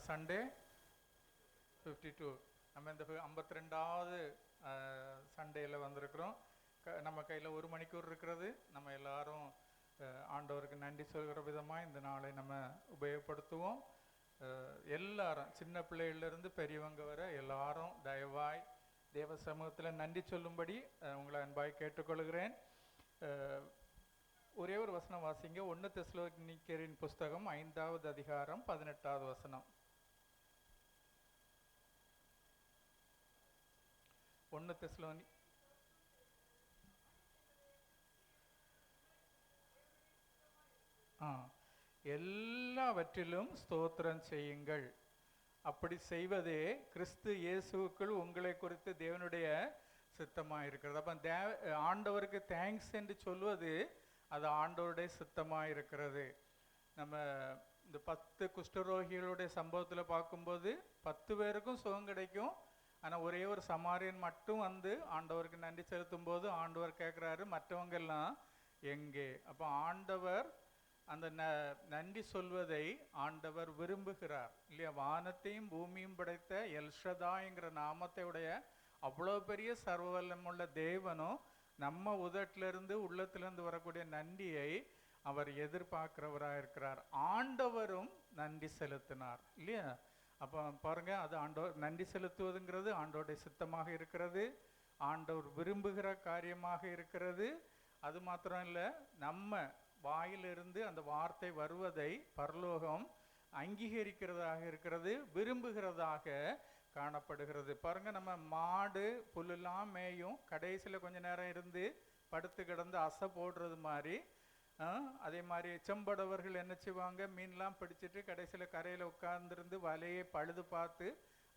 Sunday 52. நம்ம இந்த 52வது சண்டேயில் வந்திருக்கிறோம். நம்ம கையில் 1 மணிக்கூர் இருக்கிறது. நம்ம எல்லாரும் ஆண்டவருக்கு நன்றி சொல்கிற விதமாக இந்த நாளை நம்ம உபயோகப்படுத்துவோம். எல்லாரும் சின்ன பிள்ளைகளிலிருந்து பெரியவங்க வர எல்லாரும் தயவாய் தேவ சமூகத்தில் நன்றி சொல்லும்படி உங்களை அன்பாய் கேட்டுக்கொள்கிறேன். ஒரே ஒரு வசனம் வாசிங்க. 1 தெசலோனிக்கேயரின் புஸ்தகம் 5வது அதிகாரம் 18வது வசனம். 1 தெசலோனி எல்லாவற்றிலும் ஸ்தோத்திரம் செய்யுங்கள். அப்படி செய்வதே கிறிஸ்து இயேசுவுக்குள் உங்களை குறித்து தேவனுடைய சித்தமாக இருக்கிறது. அப்போ ஆண்டவருக்கு தேங்க்ஸ் என்று சொல்வது அது ஆண்டவருடைய சித்தமாக இருக்கிறது. நம்ம இந்த 10 குஷ்டரோகிகளுடைய சம்பவத்தில் பார்க்கும்போது 10 பேருக்கும் சுகம் கிடைக்கும். ஆனால் ஒரே ஒரு சமாரியன் மட்டும் வந்து ஆண்டவருக்கு நன்றி செலுத்தும் போது ஆண்டவர் கேட்குறாரு, மற்றவங்கெல்லாம் எங்கே? அப்போ ஆண்டவர் அந்த நன்றி சொல்வதை ஆண்டவர் விரும்புகிறார் இல்லையா? வானத்தையும் பூமியும் படைத்த எல்ஷதாய்ங்கிற நாமத்தை உடைய அவ்வளோ பெரிய சர்வவல்லமுள்ள தேவனும் நம்ம உதட்டிலிருந்து உள்ளத்திலிருந்து வரக்கூடிய நன்றியை அவர் எதிர்பார்க்கிறவராக இருக்கிறார். ஆண்டவரும் நன்றி செலுத்தினார் இல்லையா? அப்போ பாருங்க, அது ஆண்டவர் நன்றி செலுத்துவதுங்கிறது ஆண்டவருடைய சித்தமாக இருக்கிறது, ஆண்டவர் விரும்புகிற காரியமாக இருக்கிறது. அது மாத்திரம் இல்லை, நம்ம வாயிலிருந்து அந்த வார்த்தை வருவதை பரலோகம் அங்கீகரிக்கிறதாக இருக்கிறது, விரும்புகிறதாக காணப்படுகிறது. பாருங்க, நம்ம மாடு புல்லெல்லாம் மேயும், கடைசியில் கொஞ்ச நேரம் இருந்து படுத்து கிடந்து அசை போடுறது மாதிரி, அதே மாதிரி செம்படவர்கள் என்ன செய்வாங்க, மீன்லாம் பிடிச்சிட்டு கடைசியில் கரையில் உட்கார்ந்துருந்து வலையை பழுது பார்த்து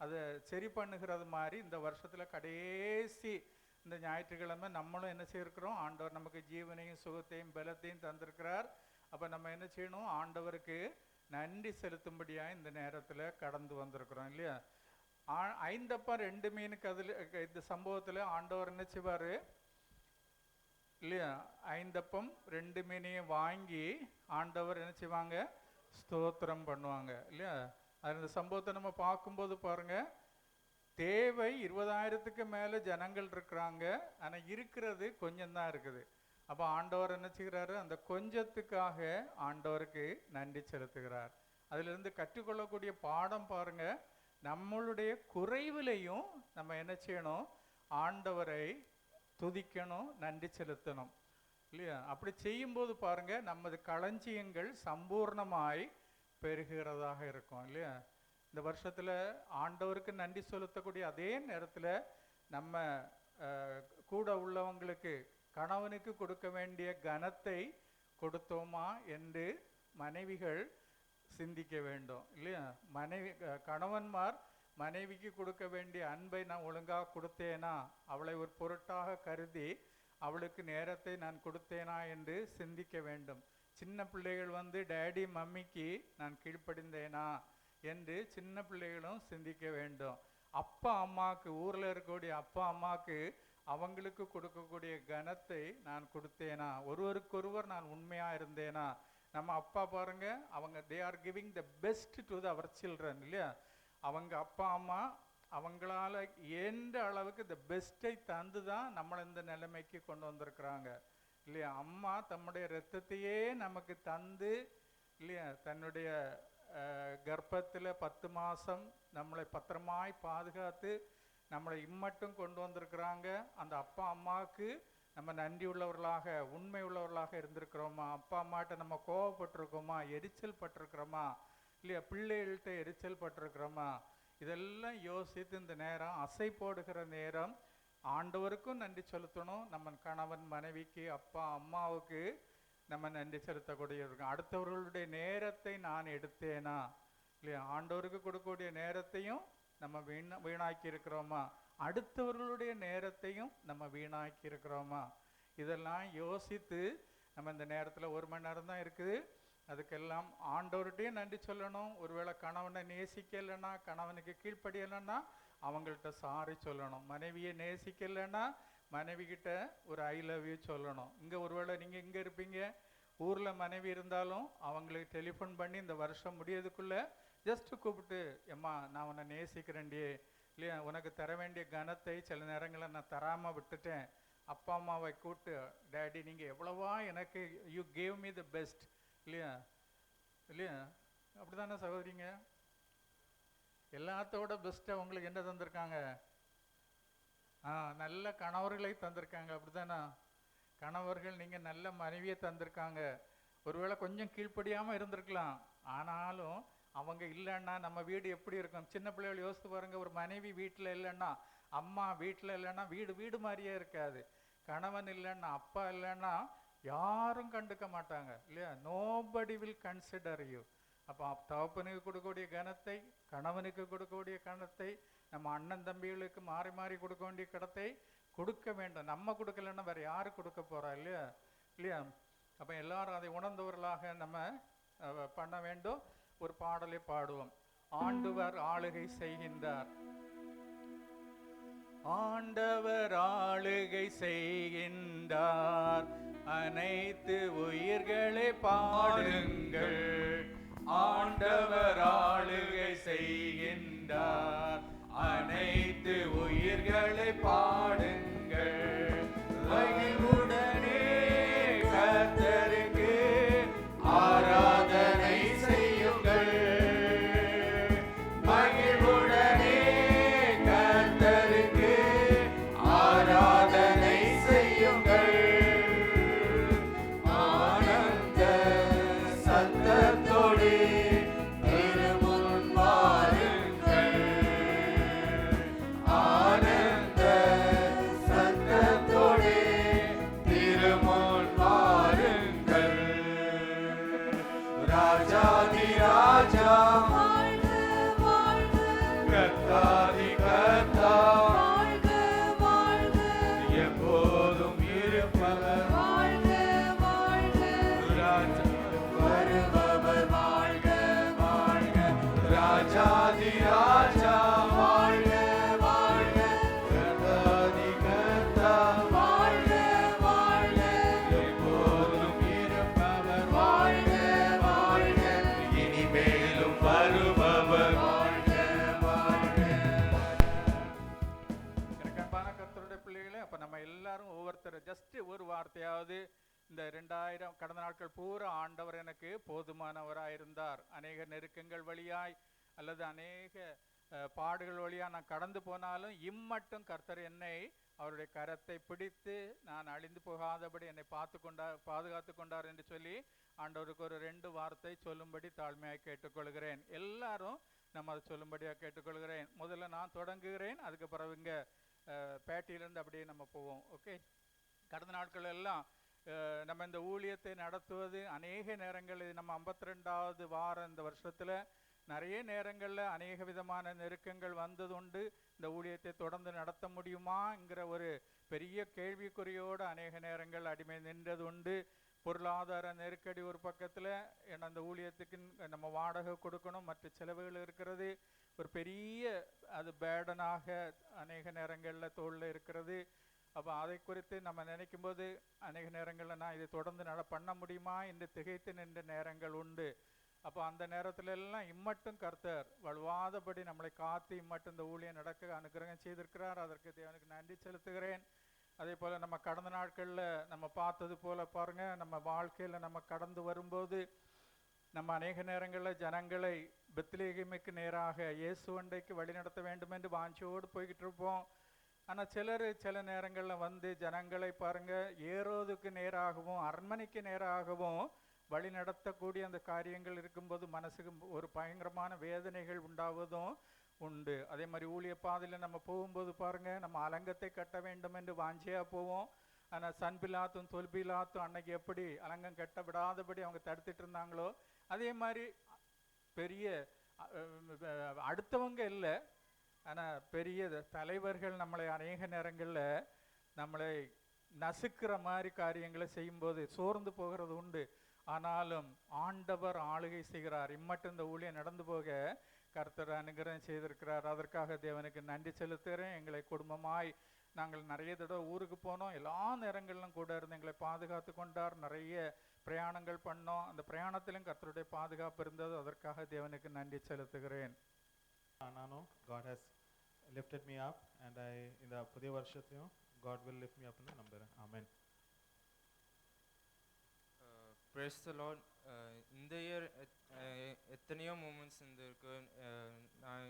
அதை சரி பண்ணுகிறது மாதிரி இந்த வருஷத்தில் கடைசி இந்த ஞாயிற்றுக்கிழமை நம்மளும் என்ன செய்யிருக்கிறோம், ஆண்டவர் நமக்கு ஜீவனையும் சுகத்தையும் பலத்தையும் தந்திருக்கிறார். அப்போ நம்ம என்ன செய்யணும், ஆண்டவருக்கு நன்றி செலுத்தும்படியாக இந்த நேரத்தில் கடந்து வந்திருக்கிறோம் இல்லையா? 5 அப்பம் 2 மீனுக்கு அதில் இந்த சம்பவத்தில் ஆண்டவர் என்ன செய்வார் இல்லையா? 5 அப்பம் 2 மீனையும் வாங்கி ஆண்டவர் என்ன செய்வாங்க, ஸ்தோத்திரம் பண்ணுவாங்க இல்லையா? அது இந்த சம்பவத்தை நம்ம பார்க்கும்போது பாருங்கள், தேவை 20,000க்கு மேலே ஜனங்கள் இருக்கிறாங்க, ஆனால் இருக்கிறது கொஞ்சம்தான் இருக்குது. அப்போ ஆண்டவர் என்ன செய்கிறாரு, அந்த கொஞ்சத்துக்காக ஆண்டவருக்கு நன்றி செலுத்துகிறார். அதிலிருந்து கற்றுக்கொள்ளக்கூடிய பாடம் பாருங்க, நம்மளுடைய குறைவிலையும் நம்ம என்ன செய்யணும், ஆண்டவரை துதிக்கணும், நன்றி செலுத்தணும் இல்லையா? அப்படி செய்யும்போது பாருங்க, நமது களஞ்சியங்கள் சம்பூர்ணமாய் பெருகிறதாக இருக்கும் இல்லையா? இந்த வருஷத்தில் ஆண்டவருக்கு நன்றி செலுத்தக்கூடிய அதே நேரத்தில் நம்ம கூட உள்ளவங்களுக்கு, கணவனுக்கு கொடுக்க வேண்டிய கனத்தை கொடுத்தோமா என்று மனைவிகள் சிந்திக்க வேண்டும் இல்லையா? கணவன்மார் மனைவிக்கு கொடுக்க வேண்டிய அன்பை நான் ஒழுங்காக கொடுத்தேனா, அவளை ஒரு பொருட்டாக கருதி அவளுக்கு நேரத்தை நான் கொடுத்தேனா என்று சிந்திக்க வேண்டும். சின்ன பிள்ளைகள் வந்து டேடி மம்மிக்கு நான் கீழ்ப்படிந்தேனா என்று சின்ன பிள்ளைகளும் சிந்திக்க வேண்டும். அப்பா அம்மாவுக்கு, ஊரில் இருக்கக்கூடிய அப்பா அம்மாவுக்கு அவங்களுக்கு கொடுக்கக்கூடிய கனத்தை நான் கொடுத்தேனா, ஒருவருக்கொருவர் நான் உண்மையாக இருந்தேனா. நம்ம அப்பா பாருங்க, அவங்க they are giving the best to our children இல்லையா? அவங்க அப்பா அம்மா அவங்களால எந்த அளவுக்கு த பெஸ்ட்டை தந்து தான் நம்மளை இந்த நிலைமைக்கு கொண்டு வந்திருக்கிறாங்க இல்லையா? அம்மா தம்முடைய இரத்தத்தையே நமக்கு தந்து இல்லையா, தன்னுடைய கர்ப்பத்தில் 10 மாதம் நம்மளை பத்திரமாய் பாதுகாத்து நம்மளை இம்மட்டும் கொண்டு வந்திருக்கிறாங்க. அந்த அப்பா அம்மாவுக்கு நம்ம நன்றி உள்ளவர்களாக, உண்மை உள்ளவர்களாக இருந்திருக்கிறோமா? அப்பா அம்மாட்ட நம்ம கோவப்பட்டிருக்கோமா, எரிச்சல் பட்டிருக்கிறோமா இல்லையா? பிள்ளைகள்கிட்ட எரிச்சல் பட்டிருக்கிறோமா? இதெல்லாம் யோசித்து இந்த நேரம், அசை போடுகிற நேரம், ஆண்டவருக்கும் நன்றி செலுத்தணும், நம்ம கணவன் மனைவிக்கு அப்பா அம்மாவுக்கு நம்ம நன்றி செலுத்தக்கூடிய இருக்கோம். அடுத்தவர்களுடைய நேரத்தை நான் எடுத்தேனா இல்லையா? ஆண்டவருக்கு கொடுக்கக்கூடிய நேரத்தையும் நம்ம வீணாக்கி இருக்கிறோமா? அடுத்தவர்களுடைய நேரத்தையும் நம்ம வீணாக்கி இருக்கிறோமா? இதெல்லாம் யோசித்து நம்ம இந்த நேரத்தில் 1 மணி நேரம் தான் இருக்குது, அதுக்கெல்லாம் ஆண்டவர்கிட்டையும் நன்றி சொல்லணும். ஒருவேளை கணவனை நேசிக்கலைன்னா, கணவனுக்கு கீழ்ப்படியலைன்னா அவங்கள்ட்ட சாரி சொல்லணும். மனைவியை நேசிக்கலைன்னா மனைவிக்கிட்ட ஒரு ஐ லவ் யூ சொல்லணும். இங்கே ஒருவேளை நீங்கள் இங்கே இருப்பீங்க, ஊரில் மனைவி இருந்தாலும் அவங்களுக்கு டெலிஃபோன் பண்ணி இந்த வருஷம் முடியறதுக்குள்ளே ஜஸ்ட் கூப்பிட்டு, எம்மா நான் உன்னை நேசிக்கிறேன்டியே, இல்லையா, உனக்கு தர வேண்டிய கனத்தை சில நேரங்களில் நான் தராமல் விட்டுட்டேன். அப்பா அம்மாவை கூப்பிட்டு, டேடி நீங்கள் எவ்வளவா எனக்கு you gave me the best, இல்லையா இல்லையா அப்படி தானே சகோதரிங்க? எல்லாத்தோட பெஸ்ட்டை உங்களுக்கு என்ன தந்திருக்காங்க? நல்ல கணவர்களை தந்திருக்காங்க, அப்படித்தானே? கணவர்கள் நீங்கள் நல்ல மனைவியை தந்திருக்காங்க. ஒருவேளை கொஞ்சம் கீழ்ப்படியாமல் இருந்திருக்கலாம், ஆனாலும் அவங்க இல்லைன்னா நம்ம வீடு எப்படி இருக்கும்? சின்ன பிள்ளைகள் யோசித்து பாருங்க, ஒரு மனைவி வீட்டில் இல்லைன்னா, அம்மா வீட்டில் இல்லைன்னா வீடு வீடு மாதிரியே இருக்காது. கணவன் இல்லைன்னா, அப்பா இல்லைன்னா யாரும் கண்டுக்க மாட்டாங்க, இல்லையா? Nobody will consider you. அப்போ தகப்பனுக்கு கொடுக்கக்கூடிய கனத்தை, கணவனுக்கு கொடுக்கக்கூடிய கனத்தை, நம்ம அண்ணன் தம்பிகளுக்கு மாறி மாறி கொடுக்க வேண்டிய கடத்தை கொடுக்க வேண்டும். நம்ம கொடுக்கலன்னா வேற யாரு கொடுக்க போறா, இல்லையா இல்லையா? அப்போ எல்லாரும் அதை உணர்ந்தவர்களாக நம்ம பண்ண வேண்டும். ஒரு பாடலை பாடுவோம். ஆண்டவர் ஆளுகை செய்கின்றார், ஆண்டவர் ஆளுகை செய்கின்றார், அனைத்து உயிர்களை பாடுங்கள். ஆண்டவர் ஆளுகை செய்கின்றார், அனைத்து உயிர்களை பாடுங்கள். மகிழ்வுடனே கர்த்தருக்கு ஆராதனை செய்யுங்கள். மகிழ்வுடனே கர்த்தருக்கு ஆராதனை செய்யுங்கள். ஆனந்த சத்தத்தோடு திருமுன் வாருங்கள். ஆனந்த சத்தத்தோடு திருமுன் வாருங்கள். ராஜாதி ராஜா வாழ்க வாழ்க, கர்த்தாதி கர்த்தா வாழ்க வாழ்க, எப்போதும் இருப்பவர் வாழ்க வாழ்க, ராஜா வருபவர் வாழ்க வாழ்க. ராஜாதி ராஜா வாழ்க வாழ்க, கர்த்தாதி கர்த்தா வாழ்க வாழ்க, எப்போதும் இருப்பவர் வாழ்க வாழ்க, இனிமேலும் வருபவர் வாழ்க வாழ்க. எனக்கு அன்பான கர்த்தருடைய பிள்ளைகளே, அப்ப நம்ம எல்லாரும் ஒவ்வொருத்தர் ஜஸ்ட் ஒரு வார்த்தையாவது இந்த 2000 கடந்த நாட்கள் பூரா ஆண்டவர் எனக்கு போதுமானவராயிருந்தார். அநேக நெருக்கங்கள் வழியாய் அல்லது அநேக பாடுகள் வழியா நான் கடந்து போனாலும் இம்மட்டும் கர்த்தர் என்னை அவருடைய கரத்தை பிடித்து நான் அழிந்து போகாதபடி என்னை பாதுகாத்து கொண்டார் என்று சொல்லி ஆண்டவருக்கு ஒரு 2 வார்த்தை சொல்லும்படி தாழ்மையாக கேட்டுக்கொள்கிறேன். எல்லாரும் நம்ம அதை சொல்லும்படியாக கேட்டுக்கொள்கிறேன். முதல்ல நான் தொடங்குகிறேன், அதுக்கு பிறகு இங்கே பேட்டியிலேருந்து அப்படியே நம்ம போவோம். ஓகே, கடந்த நாட்கள் எல்லாம் நம்ம இந்த ஊழியத்தை நடத்துவது அநேக நேரங்கள், நம்ம 52வது வாரம் இந்த வருஷத்தில் நிறைய நேரங்களில் அநேக விதமான நெருக்கங்கள் வந்ததுண்டு. இந்த ஊழியத்தை தொடர்ந்து நடத்த முடியுமாங்கிற ஒரு பெரிய கேள்விக்குறியோடு அநேக நேரங்கள் அடிமை நின்றது உண்டு. பொருளாதார நெருக்கடி ஒரு பக்கத்தில், ஏன்னா அந்த ஊழியத்துக்கு நம்ம வாடகை கொடுக்கணும், மற்ற செலவுகள் இருக்கிறது, ஒரு பெரிய அது பேடனாக அநேக நேரங்களில் தோளில் இருக்கிறது. அப்போ அதை குறித்து நம்ம நினைக்கும் போது அநேக நேரங்களில் நான் இதை தொடர்ந்து பண்ண முடியுமா என்று திகைத்து நின்ற நேரங்கள் உண்டு. அப்போ அந்த நேரத்துல எல்லாம் இம்மட்டும் கர்த்தர் வலுவாதபடி நம்மளை காத்து இம்மட்டும் இந்த ஊழியம் நடக்க அனுகிரகம் செய்திருக்கிறார். அதற்கு தேவனுக்கு நன்றி செலுத்துகிறேன். அதே போல் நம்ம கடந்த நாட்களில் நம்ம பார்த்தது போல் பாருங்க, நம்ம வாழ்க்கையில் நம்ம கடந்து வரும்போது நம்ம அநேக நேரங்களில் ஜனங்களை பெத்லகேமுக்கு நேராக இயேசுவண்டைக்கு வழி நடத்த வேண்டும் என்று வாஞ்சியோடு போய்கிட்டு இருப்போம். ஆனால் சில நேரங்களில் வந்து ஜனங்களை பாருங்க ஏரோதுக்கு நேராகவும் அரண்மனைக்கு நேராகவும் வழி நடத்தக்கூடிய அந்த காரியங்கள் இருக்கும்போது மனசுக்கு ஒரு பயங்கரமான வேதனைகள் உண்டாவதும் உண்டு. அதே மாதிரி ஊழிய பாதையில் நம்ம போகும்போது பாருங்க, நம்ம அலங்கத்தை கட்ட வேண்டும் என்று வாஞ்சியாக போவோம். ஆனால் சன்பிலாத்தும் தொல்பிலாத்தும் அன்னைக்கு எப்படி அலங்கம் கட்ட விடாதபடி அவங்க தடுத்துட்டு இருந்தாங்களோ, அதே மாதிரி பெரிய அடுத்தவங்க இல்லை, ஆனால் பெரிய தலைவர்கள் நம்மளை அநேக நேரங்களில் நம்மளை நசுக்கிற மாதிரி காரியங்களை செய்யும்போது சோர்ந்து போகிறது உண்டு. ஆனாலும் ஆண்டவர் ஆளுகை செய்கிறார். இம்மட்டும் இந்த ஊழியம் நடந்து போக கர்த்தர் அனுகிரகம் செய்திருக்கிறார். அதற்காக தேவனுக்கு நன்றி செலுத்துகிறேன். எங்களை குடும்பமாய் நாங்கள் நிறைய தடவை ஊருக்கு போனோம். எல்லா நேரங்களிலும் கூட இருந்து எங்களை பாதுகாத்து கொண்டார். நிறைய பிரயாணங்கள் பண்ணோம். அந்த பிரயாணத்திலும் கர்த்தருடைய பாதுகாப்பு இருந்தது. அதற்காக தேவனுக்கு நன்றி செலுத்துகிறேன். நானும் God has lifted me up and இந்த புதிய வருஷத்தையும் God will lift me up ன்னு நம்புறேன். ஆமென். Praise the Lord. இந்த இயர் எத்தனையோ மூமெண்ட்ஸ் இருந்திருக்கு. நான்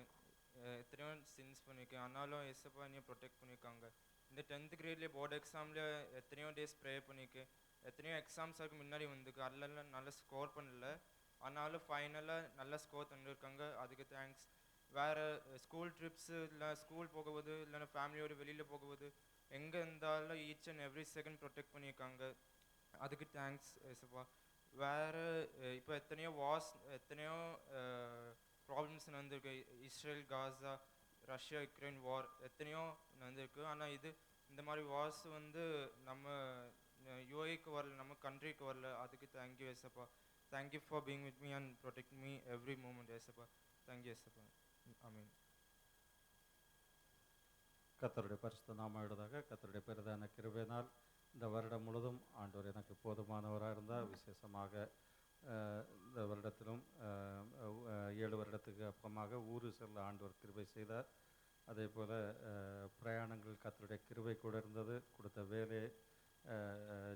எத்தனையோ சின்ஸ் பண்ணியிருக்கேன். ஆனாலும் ஏசப்பா என்னைய ப்ரொடெக்ட் பண்ணியிருக்காங்க. இந்த 10th கிரேட்லேயே போர்டு எக்ஸாமில் எத்தனையோ டேஸ் ப்ரே பண்ணியிருக்கேன். எத்தனையோ எக்ஸாம்ஸுக்கு முன்னாடி வந்துருக்கு. அதெல்லாம் நல்லா ஸ்கோர் பண்ணல. ஆனாலும் ஃபைனலாக நல்ல ஸ்கோர் தந்துருக்காங்க. அதுக்கு தேங்க்ஸ். வேறு ஸ்கூல் ட்ரிப்ஸு இல்லை ஸ்கூல் போகும்போது இல்லைன்னா ஃபேமிலியோடு வெளியில் போகும்போது எங்கே இருந்தாலும் each and every second protect பண்ணியிருக்காங்க. அதுக்கு தேங்க்ஸ் ஏசப்பா. வேறு இப்போ எத்தனையோ வார்ஸ் எத்தனையோ ப்ராப்ளம்ஸ் நடந்திருக்கு. இஸ்ரேல், காசா, ரஷ்யா, யுக்ரைன் வார் எத்தனையோ நடந்திருக்கு. ஆனால் இந்த மாதிரி வார்ஸ் நம்ம யூஏக்கு வரல, நம்ம கண்ட்ரிக்கு வரல. அதுக்கு தேங்க்யூ ஏசப்பா. Thank you for being with me and protect me every moment ஏசப்பா. தேங்க்யூ ஏசப்பா. ஆமீன். கர்த்தருடைய பரிசுத்த நாமம் எழுதாக கர்த்தருடைய பெரிதான கிருபையினால் இந்த வருடம் முழுதும் ஆண்டவர் எனக்கு போதுமானவராக இருந்தால், விசேஷமாக இந்த வருடத்திலும் 7 வருடத்துக்கு அப்புறமாக ஊரு செல்ல ஆண்டவர் கிருபை செய்தார். அதே போல் பிரயாணங்கள் கர்த்தருடைய கிருபை கூட இருந்தது. கொடுத்த வேலையை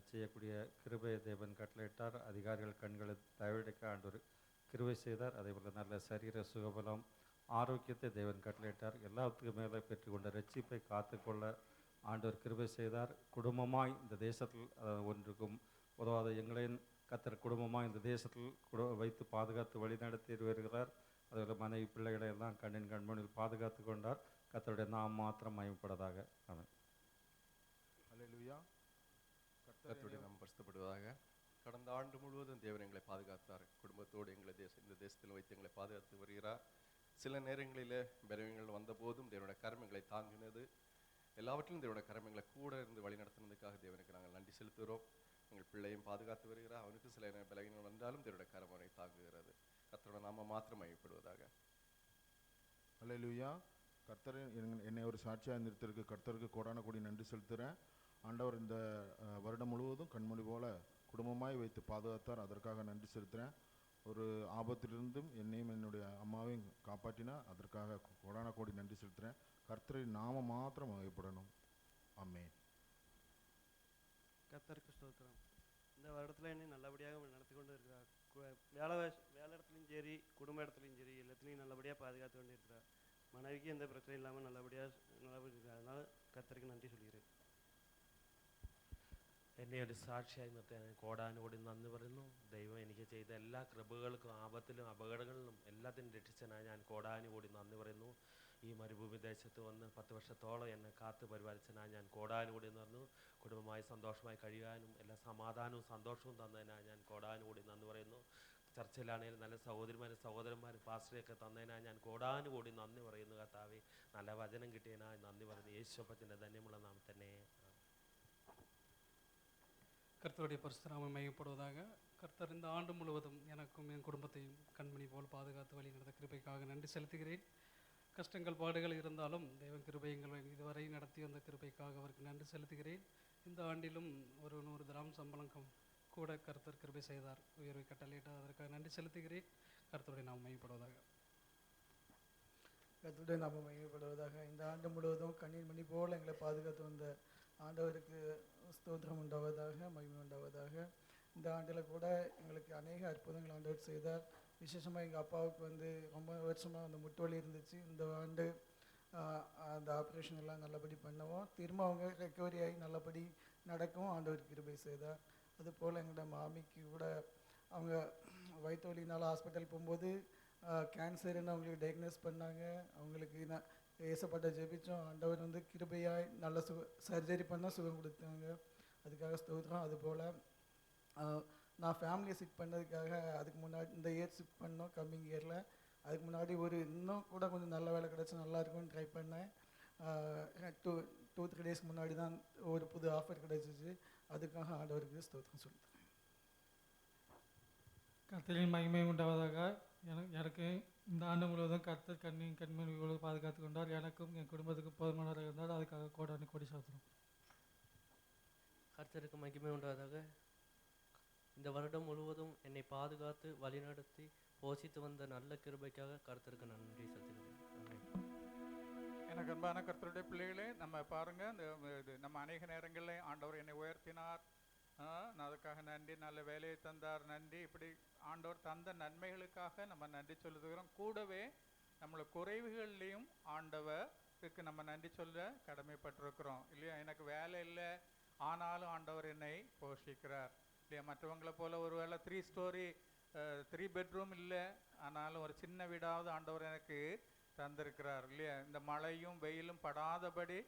செய்யக்கூடிய கிருபை தேவன் கட்டளையிட்டார். அதிகாரிகள் கண்களை தயவடைக்க ஆண்டவர் கிருபை செய்தார். அதே போல் நல்ல சரீர சுகபலம், ஆரோக்கியத்தை தேவன் கட்டளையிட்டார். எல்லாத்துக்கும் மேலே பெற்றுக்கொண்ட ரட்சிப்பை காத்துக்கொள்ள ஆண்டவர் கிருபை செய்தார். குடும்பமாய் இந்த தேசத்தில் ஒன்றுக்கும் உதவாத எங்களையும் கர்த்தர் குடும்பமாக இந்த தேசத்தில் வைத்து பாதுகாத்து வழிநடத்தி வருகிறார். அதுபோல் மனைவி பிள்ளைகளை எல்லாம் கண்ணின் கண்மணியில் பாதுகாத்து கொண்டார். கர்த்தருடைய நாம் மாத்திரம் மயப்படதாக. ஆமென். அல்லேலூயா. கர்த்தருடைய நாமம் பரிசுத்தப்படுவதாக. கடந்த ஆண்டு முழுவதும் தேவன் எங்களை பாதுகாத்தார். குடும்பத்தோடு எங்களை இந்த தேசத்தில் வைத்து எங்களை பாதுகாத்து வருகிறார். சில நேரங்களில் பலவீனங்கள் வந்த போதும் தேவனுடைய கரம் எங்களை தாங்கினது. எல்லாவற்றிலும் தேவனுடைய கரம் எங்களை கூட இருந்து வழி நடத்தினதுக்காக தேவனுக்கு நாங்கள் நன்றி செலுத்துகிறோம். எங்கள் பிள்ளையும் பாதுகாத்து வருகிறார். அவனுக்கு சில பலவீனங்கள் வந்தாலும் தேவனுடைய கரம் அவனை தாங்குகிறது. கர்த்தருடைய நாமம் மாத்திரம் மகிமைப்படுவதாக. அல்லேலூயா. கர்த்தர் என்னை ஒரு சாட்சியாக நிறுத்திருக்கு. கர்த்தருக்கு கோடான கோடி நன்றி செலுத்துகிறேன். ஆண்டவர் இந்த வருடம் முழுவதும் கண்மொழி போல குடும்பமாய் வைத்து பாதுகாத்தார். அதற்காக நன்றி செலுத்துகிறேன். ஒரு ஆபத்திலிருந்தும் என்னையும் என்னுடைய அம்மாவையும் காப்பாற்றினா அதற்காக கோடான கோடி நன்றி செலுத்துகிறேன். கர்த்தரின் நாம மாத்திரம் வகைப்படணும். ஆமென். கர்த்தருக்கு ஸ்தோத்திரம். இந்த வருடத்தில் என்னை நல்லபடியாக நடத்தி கொண்டு இருக்கிறார். வேலை இடத்துலையும் சரி, குடும்ப இடத்துலையும் சரி, எல்லாத்துலேயும் நல்லபடியாக பாதுகாத்து கொண்டு இருக்கிறார். மனைவிக்கு எந்த பிரச்சனையும் இல்லாமல் நல்லபடியாக இருக்கிறார். அதனால் கர்த்தருக்கு நன்றி சொல்கிறேன். എന്നെ ഒരു സാക്ഷിയായി നിർത്താൻ കോടാനുകൂടി നന്ദി പറയുന്നു. ദൈവം എനിക്ക് ചെയ്ത എല്ലാ കൃപകൾക്കും, ആപത്തിലും അപകടങ്ങളിലും എല്ലാത്തിനും രക്ഷിച്ചതിനായി ഞാൻ കോടാനുകൂടി നന്ദി പറയുന്നു. ഈ മരുഭൂമി ദേശത്ത് വന്ന് 10 വർഷത്തോളം എന്നെ കാത്ത് പരിപാലിച്ചതിനായി ഞാൻ കോടാനുകൂടി എന്ന് പറഞ്ഞു. കുടുംബമായി സന്തോഷമായി കഴിയാനും എല്ലാ സമാധാനവും സന്തോഷവും തന്നതിനായി ഞാൻ കോടാനുകൂടി നന്ദി പറയുന്നു. ചർച്ചയിലാണെങ്കിലും നല്ല സഹോദരന്മാരും പാസ്റ്ററെയൊക്കെ തന്നതിനായി ഞാൻ കോടാനുകൂടി നന്ദി പറയുന്നു. കർത്താവേ, നല്ല വചനം കിട്ടിയതിനായി നന്ദി പറയുന്നു. യേശുപ്പത്തിൻ്റെ ധന്യമുള്ള നാമത്തന്നെ. கர்த்தருடைய பரிசுத்த நாமம் மையப்படுவதாக. கர்த்தர் இந்த ஆண்டு முழுவதும் எனக்கும் என் குடும்பத்தையும் கண்மணி போல் பாதுகாத்து வழி நடந்த கிருபைக்காக நன்றி செலுத்துகிறேன். கஷ்டங்கள் பாடுகள் இருந்தாலும் தேவன் கிருபை எங்களை இதுவரை நடத்தி வந்த கிருபைக்காக அவருக்கு நன்றி செலுத்துகிறேன். இந்த ஆண்டிலும் ஒரு 100 திராம் சம்பளம் கூட கர்த்தர் கிருபை செய்தார். உயர்வை கட்டளையிட்டார். அதற்காக நன்றி செலுத்துகிறேன். கர்த்தருடைய நாமம் மையப்படுவதாக. கர்த்தருடைய நாமம் மையப்படுவதாக. இந்த ஆண்டு முழுவதும் கண்ணீர் மணி போல் எங்களை பாதுகாத்து வந்த ஆண்டவருக்கு ஸ்தோத்திரம் உண்டாவதாக, மகிமை உண்டாவதாக. இந்த ஆண்டில் கூட எங்களுக்கு அநேக அற்புதங்கள் ஆண்டவர் செய்தார். விசேஷமாக எங்கள் அப்பாவுக்கு ரொம்ப வருஷமாக அந்த முட்டு வலி இருந்துச்சு. இந்த ஆண்டு அந்த ஆப்ரேஷன் எல்லாம் நல்லபடி பண்ணவும், திரும்ப அவங்க ரெக்கவரி ஆகி நல்லபடி நடக்கவும் ஆண்டவர் கிருபை செய்தார். அதுபோல் எங்களோட மாமிக்கு கூட அவங்க வயிற்று வலினால் ஹாஸ்பிட்டல் போகும்போது கேன்சர்னு அவங்களுக்கு டயக்னோஸ் பண்ணாங்க. அவங்களுக்கு நான் ஏசப்பட்ட ஜெபிச்சோம். ஆண்டவர் கிருபையாய் நல்ல சர்ஜரி பண்ண சுகம் கொடுத்தாங்க. அதுக்காக ஸ்தோத்திரம். அதுபோல் நான் ஃபேமிலியை சிக் பண்ணதுக்காக அதுக்கு முன்னாடி இந்த இயர் சிக் பண்ணோம், கம்மிங் இயரில். அதுக்கு முன்னாடி இன்னும் கூட கொஞ்சம் நல்ல வேலை கிடச்சா நல்லாயிருக்கும்னு ட்ரை பண்ணேன். 2-3 டேஸ்க்கு முன்னாடி தான் ஒரு புது ஆஃபர் கிடச்சிச்சு. அதுக்காக ஆண்டவருக்கு ஸ்தோத்திரம் சொல்லுறேன். கர்த்தரின் மகிமை உண்டாவதாக. எனக்கு இந்த ஆண்டு முழுவதும் கர்த்தர் கண்மணியோடு பாதுகாத்து கொண்டார். எனக்கும் என் குடும்பத்துக்கும் போதுமானவராக இருந்தார். அதுக்காக கோடானு கோடி சாத்திரம். கர்த்தருக்கு மகிமை உண்டாவதாக. இந்த வருடம் முழுவதும் என்னை பாதுகாத்து வழிநடத்தி போஷித்து வந்த நல்ல கிருபைக்காக கர்த்தருக்கு நன்றி செலுத்துகிறேன். ஆமென். எனக்கு அன்பான கர்த்தருடைய பிள்ளைகளே, நம்ம பாருங்க, நம்ம அநேக நேரங்களில் ஆண்டவர் என்னை உயர்த்தினார், நான் அதுக்காக நன்றி, நல்ல வேலையை தந்தார் நன்றி, இப்படி ஆண்டவர் தந்த நன்மைகளுக்காக நம்ம நன்றி சொல்லுகிறோம். கூடவே நம்மளை குறைவுகள்லையும் ஆண்டவருக்கு நம்ம நன்றி சொல்ல கடமைப்பட்டிருக்கிறோம் இல்லையா. எனக்கு வேலை இல்லை, ஆனாலும் ஆண்டவர் என்னை போஷிக்கிறார் இல்லையா. மற்றவங்களை போல் ஒரு வேளை 3 பெட்ரூம் இல்லை, ஆனாலும் ஒரு சின்ன வீடாவது ஆண்டவர் எனக்கு தந்திருக்கிறார் இல்லையா. இந்த மழையும் வெயிலும் படாதபடி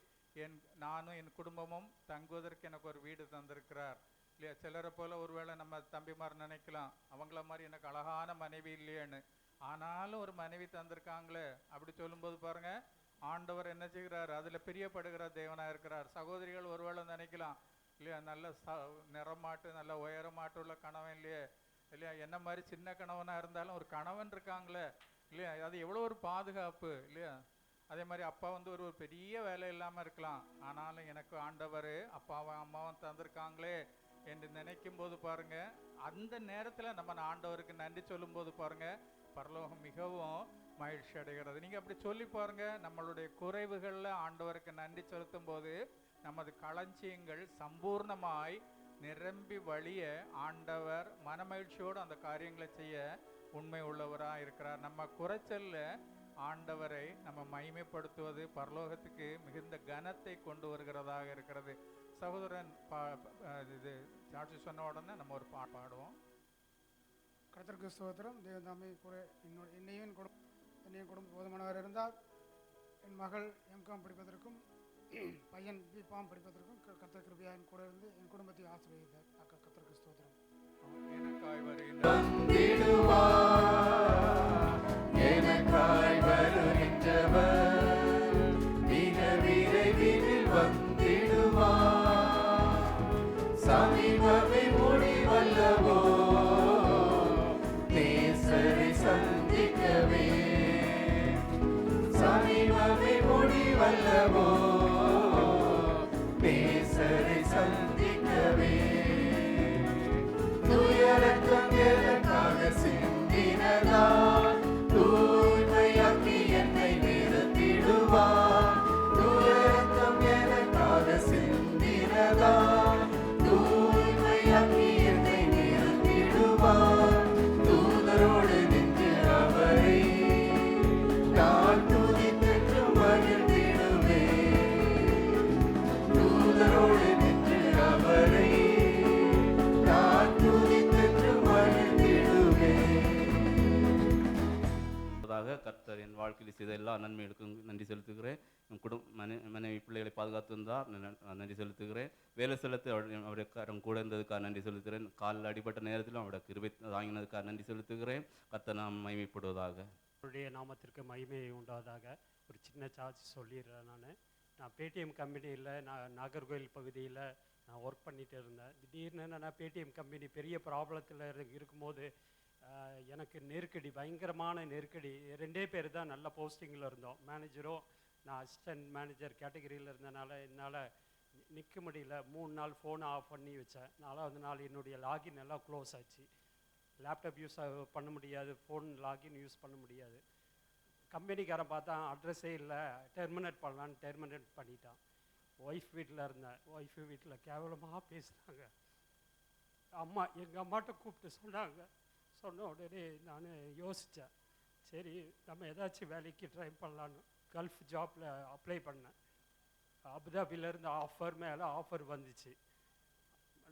நானும் என் குடும்பமும் தங்குவதற்கு எனக்கு ஒரு வீடு தந்திருக்கிறார் இல்லையா. சிலரை போல் ஒருவேளை நம்ம தம்பிமார் நினைக்கலாம், அவங்கள மாதிரி எனக்கு அழகான மனைவி இல்லையேன்னு, ஆனாலும் ஒரு மனைவி தந்திருக்காங்களே. அப்படி சொல்லும்போது பாருங்க, ஆண்டவர் என்ன செய்கிறார், அதில் பிரியப்படுகிற தேவனாக இருக்கிறார். சகோதரிகள் ஒருவேளை நினைக்கலாம் இல்லையா, நல்ல நிறமாட்டு நல்ல உயரமாட்டு உள்ள கணவன் இல்லையே இல்லையா, என்ன மாதிரி சின்ன கணவனாக இருந்தாலும் ஒரு கணவன் இருக்காங்களே இல்லையா, அது எவ்வளோ ஒரு பாதுகாப்பு இல்லையா. அதே மாதிரி அப்பா வந்து ஒரு பெரிய வேலை இல்லாமல் இருக்கலாம், ஆனாலும் எனக்கு ஆண்டவர் அப்பாவும் அம்மாவும் தந்திருக்காங்களே என்று நினைக்கும் போது பாருங்க, அந்த நேரத்தில் நம்ம ஆண்டவருக்கு நன்றி சொல்லும் போது பாருங்க, பரலோகம் மிகவும் மகிழ்ச்சி அடைகிறது. நீங்கள் அப்படி சொல்லி பாருங்க, நம்மளுடைய குறைவுகளில் ஆண்டவருக்கு நன்றி செலுத்தும் போது நமது களஞ்சியங்கள் சம்பூர்ணமாய் நிரம்பி வழிய ஆண்டவர் மனமகிழ்ச்சியோடு அந்த காரியங்களை செய்ய உண்மை உள்ளவராக இருக்கிறார். நம்ம குறைச்சல்ல ஆண்டவரை நம்ம மகிமைப்படுத்துவது பரலோகத்துக்கு மிகுந்த கனத்தை கொண்டு வருகிறதாக இருக்கிறது. சகோதரன் இது சாட்சி சொன்ன உடனே நம்ம ஒரு பாடுவோம். கர்த்தருக்கு ஸ்தோத்திரம். தேவன் தாமே கூட என்னையும் குடும்பம் போதுமானவர் இருந்தால் என் மகள் எம்காம் படிப்பதற்கும் பையன் பிபாம் படிப்பதற்கும் கர்த்தர் கிருபையா என் கூட இருந்து என் குடும்பத்தை ஆசீர்வதித்தார். கர்த்தருக்கு ஸ்தோத்திரம். எனக்காய் வருகின்றவர் மிக விரைவில் வந்திடுவார். சமீபமே முடிவல்லவோ நேசரை சந்திக்கவே, சமீபமே முடிவல்லவோ நேசரை சந்திக்கவே. துயரக்கம் எனக்காக சிந்தினதால் தூய்மையாக்கி என்னை நிறுத்திடுவார். துயரக்கம் எனக்காக சிந்தினதால் தூய்மையாக்கி என்னை நிறுத்திடுவார். தூதரோடு நின்று அவரை நான் துதித்தென்று மகிழ்ந்திடுவேன். தூதரோடு நின்று அவரை நான் துதித்தென்று மகிழ்ந்திடுவேன். கர்த்தர் என் வாழ்க்கையில் செய்த எல்லா நன்மைகளுக்கும் நன்றி செலுத்துகிறேன். என் மனைவி பிள்ளைகளை பாதுகாத்து வந்தார், நன்றி செலுத்துகிறேன். வேலை செலுத்து அவருடைய காரம் கூட இருந்ததுக்காக நன்றி செலுத்துகிறேன். காலில் அடிபட்ட நேரத்திலும் அவருடைய கிருபை வாங்கினதுக்காக நன்றி செலுத்துகிறேன். கர்த்தர் நாம் மகிமைப்படுவதாக. அவருடைய நாமத்திற்கு மகிமை உண்டாவதாக. ஒரு சின்ன சார்ஜ் சொல்லிடுறேன். நான் பேடிஎம் கம்பெனியில் நாகர்கோவில் பகுதியில் நான் ஒர்க் பண்ணிகிட்டு இருந்தேன். திடீர்னு நான் பேடிஎம் கம்பெனி பெரிய ப்ராப்ளத்தில் இருக்கும்போது எனக்கு நெருக்கடி, பயங்கரமான நெருக்கடி. 2 பேர் தான் நல்ல போஸ்டிங்கில் இருந்தோம். மேனேஜரும் நான் அசிஸ்டன்ட் மேனேஜர் கேட்டகரியில் இருந்தனால என்னால் நிற்க முடியல. 3 நாள் ஃபோனை ஆஃப் பண்ணி வச்சேன். 4வது நாள் என்னுடைய லாகின் எல்லாம் க்ளோஸ் ஆச்சு. லேப்டாப் யூஸ் பண்ண முடியாது, ஃபோன் லாகின் யூஸ் பண்ண முடியாது. கம்பெனிக்காரன் பார்த்தா அட்ரஸே இல்லை, டெர்மினேட் பண்ணலான்னு டெர்மினேட் பண்ணிட்டான். ஒய்ஃப் வீட்டில் இருந்தேன். ஒய்ஃபு வீட்டில் கேவலமாக பேசுனாங்க. எங்கள் அம்மாட்ட கூப்பிட்டு சொன்ன உடனே நான் யோசித்தேன், சரி நம்ம ஏதாச்சும் வேலைக்கு ட்ரை பண்ணலான்னு கல்ஃப் ஜாப்பில் அப்ளை பண்ணேன். அபுதாபியிலேருந்து ஆஃபர் மேலே ஆஃபர் வந்துச்சு.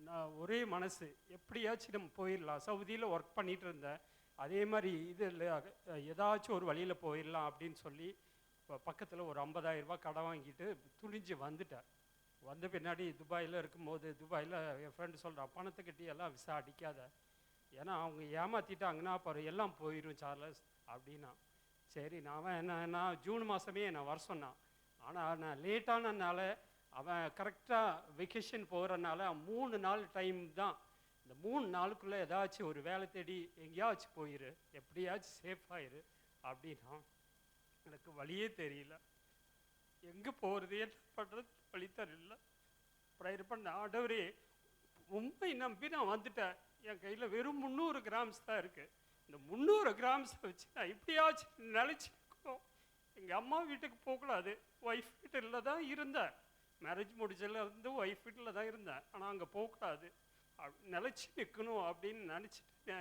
நான் ஒரே மனசு, எப்படியாச்சும் நம்ம போயிடலாம். சவுதியில் ஒர்க் பண்ணிகிட்டு இருந்தேன். அதே மாதிரி இதில் ஏதாச்சும் ஒரு வழியில் போயிடலாம் அப்படின்னு சொல்லி பக்கத்தில் ஒரு 50,000 ரூபாய் கடன் வாங்கிட்டு துணிஞ்சு வந்துட்டேன். வந்த பின்னாடி துபாயில் இருக்கும்போது துபாயில் என் ஃப்ரெண்டு சொல்கிறான், பணத்தை கட்டி எல்லாம் விசா அடிக்காத, ஏன்னா அவங்க ஏமாற்றிட்டாங்கன்னா அப்புறம் எல்லாம் போயிடும் சார்லஸ் அப்படின்னா. சரி நான் என்ன ஜூன் மாதமே நான் வர சொன்னான். ஆனால் நான் லேட்டானனால அவன் கரெக்டாக வெக்கேஷன் போகிறனால 3 நாள் டைம் தான். இந்த 3 நாளுக்குள்ளே ஏதாச்சும் ஒரு வேலை தேடி எங்கேயாச்சும் போயிரு, எப்படியாச்சும் சேஃபாயிரு அப்படின்னா. எனக்கு வழியே தெரியல, எங்கே போகிறது என்ன பண்ணுறது வழி தெரியல. ப்ரேயர் பண்ண, ஆண்டவரே உண்மை நம்பி நான் வந்துட்டேன், என் கையில் வெறும் 300 கிராம்ஸ் தான் இருக்குது. இந்த 300 கிராம்ஸை வச்சு நான் இப்படியாச்சும் நினச்சிருக்கோம். எங்கள் அம்மா வீட்டுக்கு போகக்கூடாது, ஒய்ஃப் வீட்டில் தான் இருந்தேன். மேரேஜ் முடிச்சதுலேருந்து ஒய்ஃப் வீட்டில் தான் இருந்தேன். ஆனால் அங்கே போகக்கூடாது, நிலச்சி நிற்கணும் அப்படின்னு நினச்சிட்டு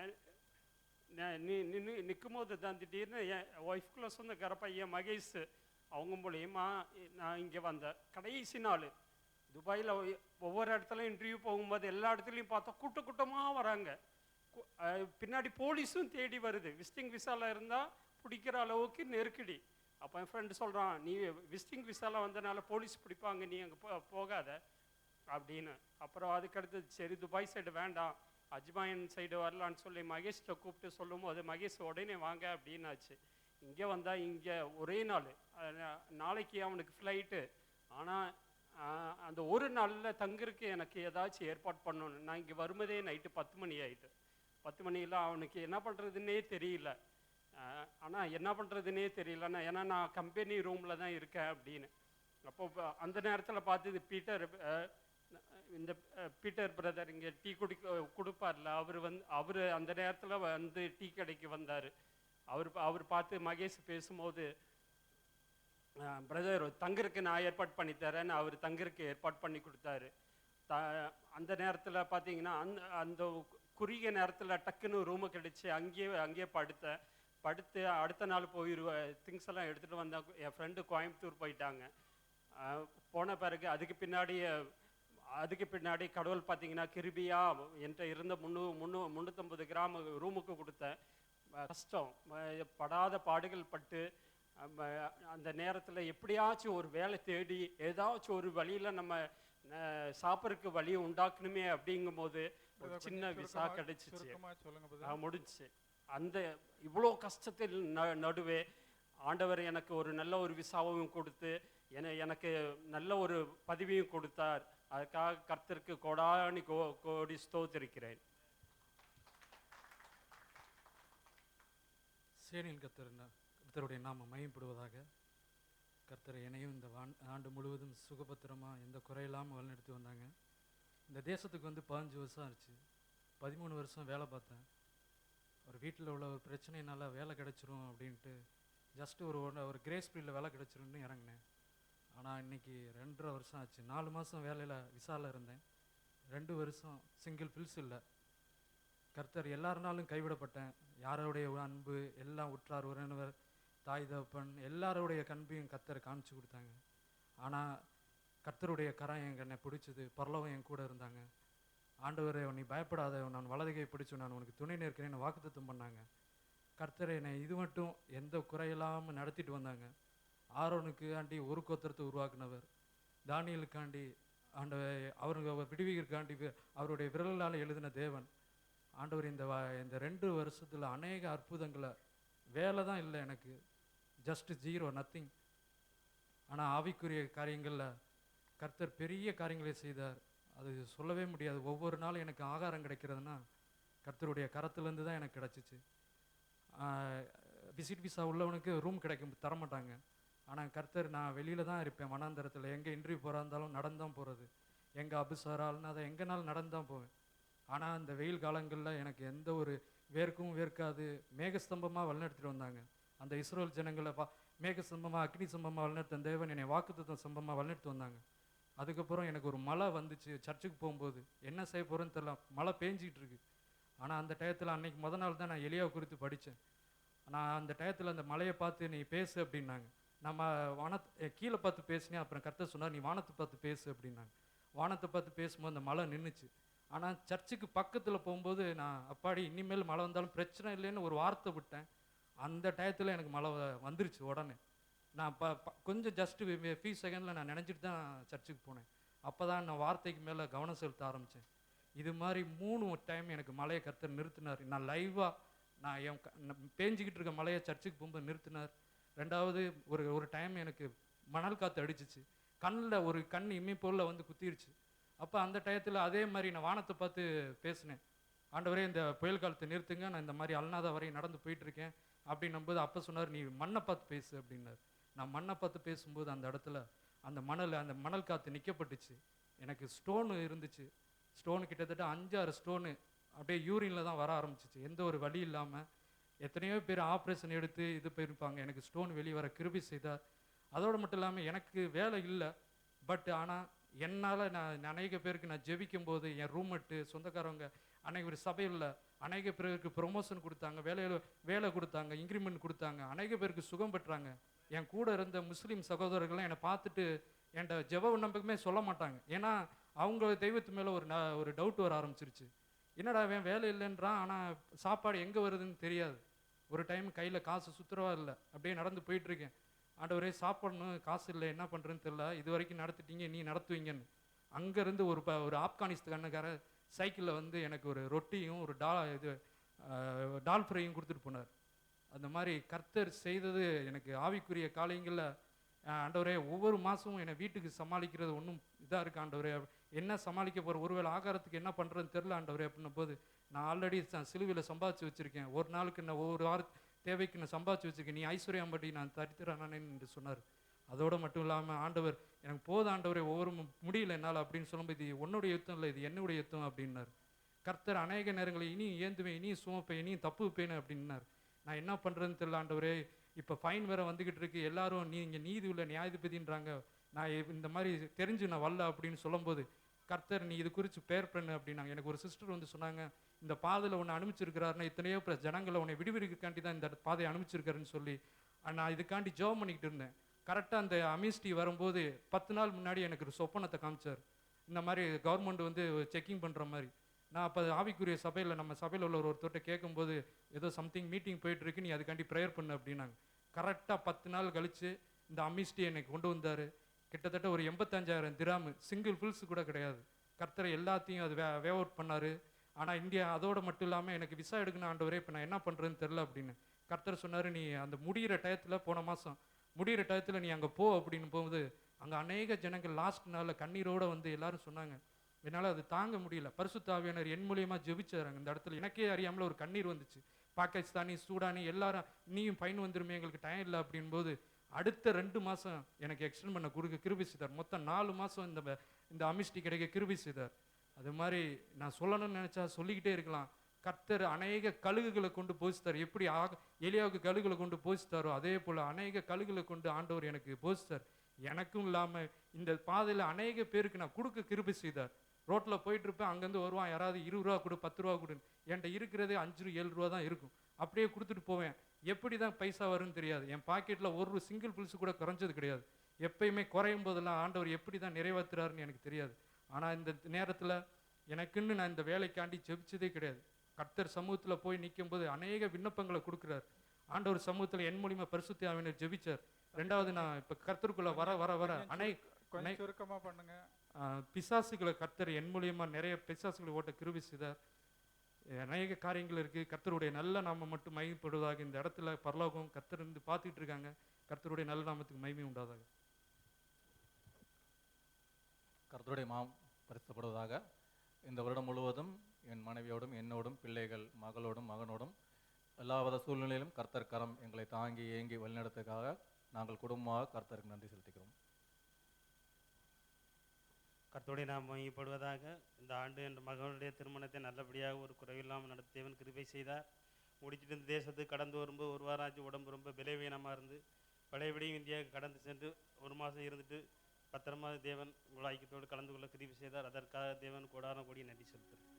நிற்கும் போது தான் திடீர்னு என் ஒய்ஃப்குள்ளே சொந்தக்கார பையன் மகேஷ் அவங்க மூலியமா நான் இங்கே வந்தேன். கடைசி நாள் துபாயில் ஒவ்வொரு இடத்துல இன்டர்வியூ போகும்போது எல்லா இடத்துலையும் பார்த்தா கூட்டமாக வராங்க. பின்னாடி போலீஸும் தேடி வருது. விசிட்டிங் விசாவில் இருந்தால் பிடிக்கிற அளவுக்கு நெருக்கடி. அப்போ என் ஃப்ரெண்டு சொல்கிறான், நீ விசிட்டிங் விசாவில் வந்தனால போலீஸ் பிடிப்பாங்க, நீ அங்கே போகாத அப்படின்னு. அப்புறம் அதுக்கடுத்து சரி துபாய் சைடு வேண்டாம், அஜ்மாயின் சைடு வரலான்னு சொல்லி மகேஷ்கிட்ட கூப்பிட்டு சொல்லும் போது மகேஷ் உடனே வாங்க அப்படின்னாச்சு. இங்கே வந்தால் இங்கே ஒரே நாள், நாளைக்கு அவனுக்கு ஃப்ளைட்டு. ஆனால் அந்த ஒரு நாளில் தங்குறதுக்கு எனக்கு ஏதாச்சும் ஏற்பாடு பண்ணணும். நான் இங்கே வரும்போதே நைட்டு 10 மணி ஆகிட்டு. 10 மணியில் அவனுக்கு என்ன பண்ணுறதுன்னே தெரியல. ஆனால் என்ன பண்ணுறதுன்னே தெரியலன்னா, ஏன்னா நான் கம்பெனி ரூமில் தான் இருக்கேன் அப்படின்னு. அப்போ அந்த நேரத்தில் பார்த்து இந்த பீட்டர் பிரதர் இங்கே டீ கொடுப்பார்ல, அவர் அந்த நேரத்தில் வந்து டீ கடைக்கு வந்தார். அவர் பார்த்து மகேஷ் பேசும்போது, பிரதர் தங்கருக்கு நான் ஏற்பாடு பண்ணித்தரேன்னு அவர் தங்கருக்கு ஏற்பாடு பண்ணி கொடுத்தாரு. அந்த நேரத்தில் பார்த்தீங்கன்னா அந்த குறுகிய நேரத்தில் டக்குன்னு ரூமு கிடச்சி அங்கேயே படுத்து அடுத்த நாள் திங்ஸ் எல்லாம் எடுத்துகிட்டு வந்தால் என் ஃப்ரெண்டு கோயம்புத்தூர் போயிட்டாங்க. போன பிறகு அதுக்கு பின்னாடி கடவுள் பார்த்தீங்கன்னா கிருபியா என்கிட்ட இருந்த 350 கிராம் ரூமுக்கு கொடுத்தேன். கஷ்டம் படாத பாடுகள் பட்டு அந்த நேரத்தில் எப்படியாச்சும் ஒரு வேலை தேடி ஏதாச்சும் ஒரு வழியில் நம்ம சாப்பிட்றதுக்கு வழியை உண்டாக்கணுமே அப்படிங்கும்போது ஒரு சின்ன விசா கிடைச்சிச்சு, முடிச்சு. அந்த இவ்வளோ கஷ்டத்தில் நடுவே ஆண்டவர் எனக்கு ஒரு நல்ல ஒரு விசாவையும் கொடுத்து எனக்கு நல்ல ஒரு பதவியும் கொடுத்தார். அதுக்காக கர்த்தருக்கு கோடானி கோடி ஸ்தோத்திரிக்கிறேன். சேனின் கர்த்தருடைய நாமம் மகிமைப்படுவதாக. கர்த்தர் என்னையும் இந்த ஆண்டு முழுவதும் சுகபத்திரமாக எந்த குறையில்லாமல் வழிநடத்தி வந்தாங்க. இந்த தேசத்துக்கு வந்து 15 வருஷம் ஆச்சு. 13 வருஷம் வேலை பார்த்தேன். ஒரு வீட்டில் உள்ள ஒரு பிரச்சனையினால வேலை கிடச்சிரும் அப்படின்ட்டு ஜஸ்ட்டு ஒரு கிரேஸ் பீரியடில் வேலை கிடச்சிருன்னு இறங்கினேன். ஆனால் இன்றைக்கி 2.5 வருஷம் ஆச்சு. 4 மாதம் வேலையில் விசாவில் இருந்தேன். 2 வருஷம் சிங்கிள் பில்ஸ் இல்லை. கர்த்தர் எல்லாருனாலும் கைவிடப்பட்டேன். யாரோடைய அன்பு எல்லாம் உற்றார் உறவினர் தாய் தகப்பன் எல்லாரோடைய கண்பையும் கர்த்தர் காமிச்சு கொடுத்தாங்க. ஆனால் கர்த்தருடைய கரம் என்னை பிடிச்சது. பரலோகம் என் கூட இருந்தாங்க. ஆண்டவரே நீ பயப்படாத, நான் வலதுகை பிடிச்சு நான் உனக்கு துணை நிற்கிறேன்னு வாக்குத்தத்தம் பண்ணாங்க. கர்த்தரை என்னை இது மட்டும் எந்த குறையில்லாமல் நடத்திட்டு வந்தாங்க. ஆரோனுக்காண்டி ஒரு கோத்திரத்தை உருவாக்குனவர், தானியலுக்காண்டி அவருக்கு விடுவிக்கிறக்காண்டி அவருடைய விரலால் எழுதின தேவன் ஆண்டவர். இந்த 2 வருஷத்தில் அநேக அற்புதங்களை, வேலை தான் இல்லை எனக்கு, ஜஸ்ட் 0 நத்திங். ஆனால் ஆவிக்குரிய காரியங்களில் கர்த்தர் பெரிய காரியங்களை செய்தார். அது சொல்லவே முடியாது. ஒவ்வொரு நாளும் எனக்கு ஆகாரம் கிடைக்கிறதுனா கர்த்தருடைய கரத்துலேருந்து தான் எனக்கு கிடச்சிச்சு. விசிட் விசா உள்ளவனுக்கு ரூம் தரமாட்டாங்க. ஆனால் கர்த்தர் நான் வெளியில் தான் இருப்பேன், வனாந்தரத்தில். எங்கே இன்டர்வியூ போகிறா இருந்தாலும் நடந்தான் போகிறது. எங்கே அபிசாரால்னா அதை எங்கேனாலும் நடந்தான் போவேன். ஆனால் அந்த வெயில் காலங்களில் எனக்கு எந்த ஒரு வேர்க்கும் வேர்க்காது. மேகஸ்தம்பமாக வழிநடத்திட்டு வந்தாங்க. அந்த இஸ்ரேல் ஜனங்களை மேகஸ்தம்பமாக அக்னி ஸ்தம்பமாக வழிநடத்த தேவன் என்னை வாக்குத்தத்தம் ஸ்தம்பமாக வழிநடத்தி வந்தாங்க. அதுக்கப்புறம் எனக்கு ஒரு மழை வந்துச்சு. சர்ச்சுக்கு போகும்போது என்ன செய்ய போகிறேன்னு தெரியல, மழை பேஞ்சிக்கிட்டு இருக்கு. ஆனால் அந்த டயத்தில் அன்னைக்கு முத நாள் தான் நான் எலியாவை குறித்து படித்தேன். நான் அந்த டயத்தில் அந்த மலையை பார்த்து நீ பேசு அப்படின்னாங்க. நம்ம கீழே பார்த்து பேசினேன். அப்புறம் கர்த்தர் சொன்னார் நீ வானத்தை பார்த்து பேசு அப்படின்னாங்க. வானத்தை பார்த்து பேசும்போது அந்த மழை நின்றுச்சு. ஆனால் சர்ச்சுக்கு பக்கத்தில் போகும்போது நான் அப்பாடி இனிமேல் மழை வந்தாலும் பிரச்சனை இல்லைன்னு ஒரு வார்த்தை விட்டேன். அந்த டயத்தில் எனக்கு மழை வந்துருச்சு. உடனே நான் கொஞ்சம் ஜஸ்ட்டு ஃபியூ செகண்டில் நான் நினச்சிட்டு தான் சர்ச்சுக்கு போனேன். அப்போ தான் நான் வார்த்தைக்கு மேலே கவனம் செலுத்த ஆரம்பித்தேன். இது மாதிரி 3 டைம் எனக்கு மழையை கர்த்தர் நிறுத்தினார். நான் லைவாக நான் பேஞ்சிக்கிட்டு இருக்க மழையை சர்ச்சுக்கு போகும்போது நிறுத்தினார். 2வது ஒரு டைம் எனக்கு மணல் காற்று அடிச்சிச்சு. கண்ணில் ஒரு கண் இமைப்பொருளில் வந்து குத்திருச்சு. அப்போ அந்த டயத்தில் அதே மாதிரி நான் வானத்தை பார்த்து பேசினேன். ஆண்டவரே இந்த புயல் காலத்தை நிறுத்துங்க, நான் இந்த மாதிரி அல்நாதா வரையும் நடந்து போயிட்டுருக்கேன் அப்படின்னும்போது அப்போ சொன்னார் நீ மண்ணை பார்த்து பேசு அப்படின்னார். நான் மண்ணை பார்த்து பேசும்போது அந்த இடத்துல அந்த மணல் காற்று நிற்கப்பட்டுச்சு. எனக்கு ஸ்டோனு இருந்துச்சு. ஸ்டோனு கிட்டத்தட்ட 5-6 ஸ்டோனு அப்படியே யூரினில் தான் வர ஆரம்பிச்சிச்சு, எந்த ஒரு வழி இல்லாமல். எத்தனையோ பேர் ஆப்ரேஷன் எடுத்து இது போயிருப்பாங்க, எனக்கு ஸ்டோன் வெளியே வர கிருபை செய்தார். அதோடு மட்டும் இல்லாமல் எனக்கு வேலை இல்லை, பட் ஆனால் என்னால் நான் அநேக பேருக்கு நான் ஜெபிக்கும் போது என் ரூம்மேட்டு சொந்தக்காரவங்க அநேக சபையில் அநேக பேருக்கு ப்ரொமோஷன் கொடுத்தாங்க, வேலை கொடுத்தாங்க, இன்க்ரிமெண்ட் கொடுத்தாங்க, அநேக பேருக்கு சுகம் பெற்றாங்க. என் கூட இருந்த முஸ்லீம் சகோதரர்கள்லாம் என்னை பார்த்துட்டு என்கிட்ட ஜெப விண்ணப்பமே சொல்ல மாட்டாங்க. ஏன்னா அவங்க தெய்வத்து மேலே ஒரு டவுட் வர ஆரம்பிச்சிருச்சு. என்னடா அவன் வேலை இல்லைன்றான், ஆனால் சாப்பாடு எங்கே வருதுன்னு தெரியாது. ஒரு டைம் கையில் காசு சுற்றுறவா இல்லை, அப்படியே நடந்து போயிட்டுருக்கேன். ஆண்டவரே சாப்பிடணும், காசு இல்லை, என்ன பண்ணுறதுன்னு தெரில, இது வரைக்கும் நடத்திட்டீங்க, நீ நடத்துவீங்கன்னு. அங்கேருந்து ஒரு ஆப்கானிஸ்தானுக்கார சைக்கிளில் வந்து எனக்கு ஒரு ரொட்டியும் ஒரு டால் ஃப்ரையும் கொடுத்துட்டு போனார். அந்த மாதிரி கர்த்தர் செய்தது எனக்கு ஆவிக்குரிய காரியங்களில். ஆண்டவரே ஒவ்வொரு மாதமும் என்னை வீட்டுக்கு சமாளிக்கிறது ஒன்றும் இதாக இருக்கு ஆண்டவரே, என்ன சமாளிக்க போகிற, ஒருவேளை ஆகாரத்துக்கு என்ன பண்ணுறதுன்னு தெரில ஆண்டவரே அப்படின்னும் போது, நான் ஆல்ரெடி சிலுவையில் சம்பாதிச்சு வச்சுருக்கேன், ஒரு நாளுக்கு நான் ஒவ்வொரு தேவைக்கு நான் சம்பாதிச்சு வச்சுருக்கேன், நீ ஐஸ்வர்யாம்படி நான் தரித்திரானே என்று சொன்னார். அதோடு மட்டும் இல்லாமல் ஆண்டவர் எனக்கு போத ஆண்டவரே ஒவ்வொரு முடியல என்னால் அப்படின்னு சொல்லும்போது, இது உன்னுடைய யுத்தம் இல்லை, இது என்னுடைய யுத்தம் அப்படின்னார். கர்த்தர் அநேக நேரங்களில் இனியும் ஏந்துவேன், இனியும் சுமப்பேன், இனியும் தப்பு வைப்பேன் அப்படின்னார். நான் என்ன பண்ணுறதுன்னு தெரியல ஆண்டவரே, இப்போ ஃபைன் வேறு வந்துக்கிட்டு இருக்கு, எல்லாரும் நீங்கள் நீதி உள்ள நியாயாதிபதின்றாங்க, நான் இந்த மாதிரி தெரிஞ்சு நான் வரல அப்படின்னு சொல்லும்போது, கர்த்தர் நீ இது குறித்து பேர் பண்ணு அப்படின்னாங்க. எனக்கு ஒரு சிஸ்டர் வந்து சொன்னாங்க, இந்த பாதையில் உன்னை அனுப்பிச்சிருக்கிறாருன்னா எத்தனையோ ஜனங்களை உன்னை விடுவிற்காண்டி தான் இந்த பாதையை அனுப்பிச்சிருக்காருன்னு சொல்லி நான் இதுக்காண்டி ஜெபம் பண்ணிக்கிட்டு இருந்தேன். கரெக்டாக அந்த அமிஸ்டி வரும்போது 10 நாள் முன்னாடி எனக்கு ஒரு சொப்பனத்தை காமிச்சார். இந்த மாதிரி கவர்மெண்ட் வந்து செக்கிங் பண்ணுற மாதிரி. நான் அப்போ ஆவிக்குரிய சபையில் நம்ம சபையில் உள்ள ஒருத்தர்கிட்ட கேட்கும்போது, ஏதோ சம்திங் மீட்டிங் போயிட்டுருக்கு, நீ அதுக்காண்டி ப்ரேயர் பண்ணு அப்படின்னாங்க. கரெக்டாக 10 நாள் கழித்து இந்த அமிஸ்டி எனக்கு கொண்டு வந்தார். கிட்டத்தட்ட ஒரு 85,000 திராமு, சிங்கிள் ஃபில்ஸ் கூட கிடையாது. கர்த்தரை எல்லாத்தையும் அது வேவ் அவுட் பண்ணார். ஆனால் இந்தியா அதோடு மட்டும் இல்லாமல் எனக்கு விசா எடுக்கணும் ஆண்டவரே, இப்போ நான் என்ன பண்ணுறதுன்னு தெரில அப்படின்னு. கர்த்தர் சொன்னார், நீ அந்த முடிகிற டயத்தில், போன மாதம் முடிகிற டயத்தில் நீ அங்கே போ அப்படின்னு போகும்போது, அங்கே அநேக ஜனங்கள் லாஸ்ட் நாளில் கண்ணீரோடு வந்து எல்லாரும் சொன்னாங்க, என்னால் அது தாங்க முடியல. பரிசுத்த ஆவியானவர் என் மூலியமாக ஜெபிச்சாராங்க. இந்த இடத்துல எனக்கே அறியாமல் ஒரு கண்ணீர் வந்துச்சு. பாகிஸ்தானி, சூடானி எல்லாரும் நீயும் ஃபைன் வந்துருமே, எங்களுக்கு டைம் இல்லை அப்படின்போது, அடுத்த 2 மாதம் எனக்கு எக்ஸ்டெண்ட் பண்ண கொடுக்க கிருபை செய்தார். மொத்தம் 4 மாதம் இந்த அமிஸ்டி கிடைக்க கிருபை செய்தார். அது மாதிரி நான் சொல்லணும்னு நினச்சா சொல்லிக்கிட்டே இருக்கலாம். கர்த்தர் அநேக கழுகுகளை கொண்டு போதித்தார். எப்படி எலியாவுக்கு கழுகுகளை கொண்டு போதித்தாரோ அதே போல் அநேக கழுகுகளை கொண்டு ஆண்டவர் எனக்கு போதித்தார். எனக்கும் இல்லாமல் இந்த பாதையில் அநேக பேருக்கு நான் கொடுக்க கிருபை செய்தார். ரோட்டில் போயிட்டுருப்பேன், அங்கேருந்து வருவான், யாராவது 20 ரூபா கொடு, 10 ரூபா கொடுன்னு. என்கிட்ட இருக்கிறதே 5-7 ரூபா தான் இருக்கும். அப்படியே கொடுத்துட்டு போவேன். எப்படி தான் பைசா வரும்னு தெரியாது. என் பாக்கெட்டில் ஒரு சிங்கிள் பில்ஸ் கூட குறைஞ்சது கிடையாது. எப்பயுமே குறையும் போதெல்லாம் ஆண்டவர் எப்படி தான் நிறைவேற்றுறாருன்னு எனக்கு தெரியாது. ஆனால் இந்த நேரத்தில் எனக்குன்னு நான் இந்த வேலைக்காண்டி ஜெபிச்சதே கிடையாது. கர்த்தர் சமூகத்தில் போய் நிற்கும்போது அநேக விண்ணப்பங்களை கொடுக்குறார். ஆண்டவர் சமூகத்தில் என் மூலியமாக பரிசுத்த ஆவியானவர் ஜெபிச்சார். 2வது நான் இப்போ கர்த்தருக்குள்ளே வர சுருக்கமாக பண்ணுங்க. பிசாசுகளை கர்த்தர் என் மூலியமாக நிறைய பிசாசுகளை ஓட்ட கிருபை செய்தார். அநேக காரியங்கள் இருக்குது. கர்த்தருடைய நல்ல நாமம் மட்டும் மகிமைப்படுவதாக. இந்த இடத்துல பரலோகம் கர்த்தர் இருந்து பார்த்துட்டு இருக்காங்க. கர்த்தருடைய நல்ல நாமத்துக்கு மகிமை உண்டாதாக. கர்த்தருடைய பரிசுத்தப்படுவதாக. இந்த வருடம் முழுவதும் என் மனைவியோடும், என்னோடும், பிள்ளைகள், மகளோடும், மகனோடும் எல்லாவித சூழ்நிலையிலும் கர்த்தர் கரம் எங்களை தாங்கி ஏங்கி வழிநடத்துக்காக நாங்கள் குடும்பமாக கர்த்தருக்கு நன்றி செலுத்துகிறோம். கர்த்தருடைய நாம் மகிமைப்படுவதாக. இந்த ஆண்டு என் மகனுடைய திருமணத்தை நல்லபடியாக ஒரு குறைவில்லாமல் நடத்தி தேவன் கிருபை செய்தார். முடிச்சுட்டு இந்த தேசத்துக்கு கடந்து வரும்போது 1 வாரம் ஆச்சு. உடம்பு ரொம்ப பலவீனமாக இருந்து பழையபடியும் இந்தியாவுக்கு கடந்து சென்று 1 மாதம் இருந்துட்டு பத்திரமா தேவன் உங்கள் ஐக்கியத்தோடு கலந்து கொள்ள கிருபை செய்தார். அதற்காக தேவன் கோடான கோடி நன்றி செலுத்துகிறேன்.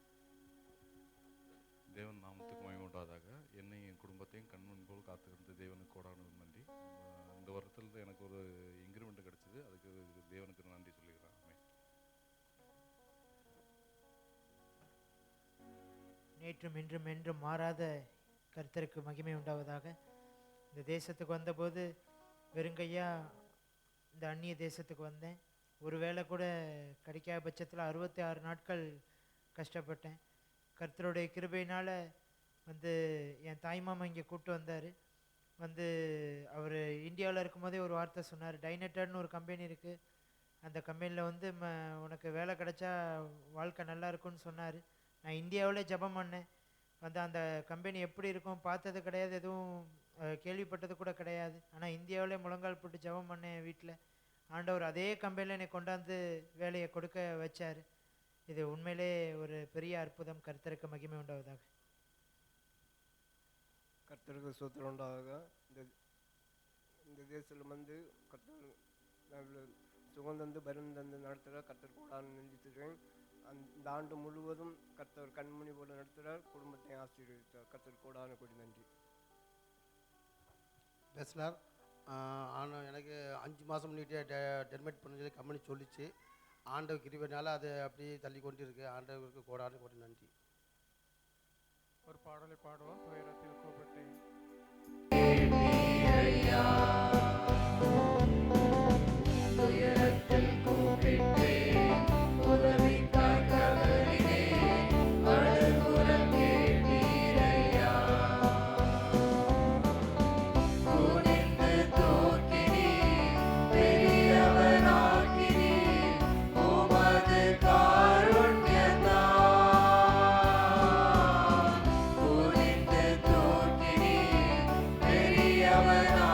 தேவன் நாமத்துக்கு மகிமை உண்டாதாக. என்னையும் என் குடும்பத்தையும் கண்மண் போல் காத்துக்கிட்டு தேவனுக்கு கோடான நன்றி. இந்த வருடத்தில் எனக்கு ஒரு இன்க்ரிமெண்ட் கிடைச்சிது, அதுக்கு தேவனுக்கு நன்றி சொல்லிக்கிறேன். நேற்றும் இன்றும் என்றும் மாறாத கர்த்தருக்கு மகிமை உண்டாவதாக. இந்த தேசத்துக்கு வந்தபோது வெறுங்கையா இந்த அந்நிய தேசத்துக்கு வந்தேன். ஒரு வேளை கூட கிடைக்காத பட்சத்தில் 66 நாட்கள் கஷ்டப்பட்டேன். கர்த்தருடைய கிருபையினால் வந்து என் தாய்மாமா இங்கே கூப்பிட்டு வந்தார். வந்து அவர் இந்தியாவில் இருக்கும்போதே ஒரு வார்த்தை சொன்னார். டைனட்டர்னு ஒரு கம்பெனி இருக்குது, அந்த கம்பெனியில் வந்து உனக்கு வேலை கிடைச்சா வாழ்க்கை நல்லா இருக்கும்னு சொன்னார். நான் இந்தியாவில் ஜெபம் பண்ணேன். வந்து அந்த கம்பெனி எப்படி இருக்கும் பார்த்தது கிடையாது, எதுவும் கேள்விப்பட்டது கூட கிடையாது. ஆனால் இந்தியாவிலே முழங்கால் போட்டு ஜெபம் பண்ணேன் வீட்டில். ஆண்டவர் அதே கம்பெனியில் என்னை கொண்டாந்து வேலையை கொடுக்க வச்சார். இது உண்மையிலே ஒரு பெரிய அற்புதம். கர்த்தருக்கு மகிமை உண்டாவதாக. கர்த்தருக்கு சோத்திரம் உண்டாக. இந்த தேசத்தில் வந்து கர்த்தர் சுகம் தந்து பலன் தந்து நடத்துகிற கர்த்தர் கூடான்னு நினைச்சிருக்கேன். இந்த ஆண்டு முழுவதும் கர்த்தர் கண்மணி போல நடத்துகிறார். குடும்பத்தை ஆசீர்வதித்தார். கர்த்தர் கூடான கொடி நன்றி. பேசலார். ஆனால் எனக்கு 5 மாதம் முன்னிட்டு டெர்மினேட் பண்ண சொல்லி கம்பெனி சொல்லிச்சு. ஆண்டவர் கிருபையினால அது அப்படியே தள்ளி கொண்டு இருக்கு. ஆண்டவருக்கு கோடான கோடி நன்றி. ஒரு பாடலை பாடுவோம். துயரத்தில் கூப்பிட்டேன். துயரத்தில் கூப்பிட்டேன், உதவிக்காய் கதறினேன், அழுகுரல் கேட்டீரையா. குனிந்து தூக்கினீர், பெரியவனாக்கினீர், உமது காருண்யத்தால். குனிந்து தூக்கினீர், பெரியவனாக்கினீர்,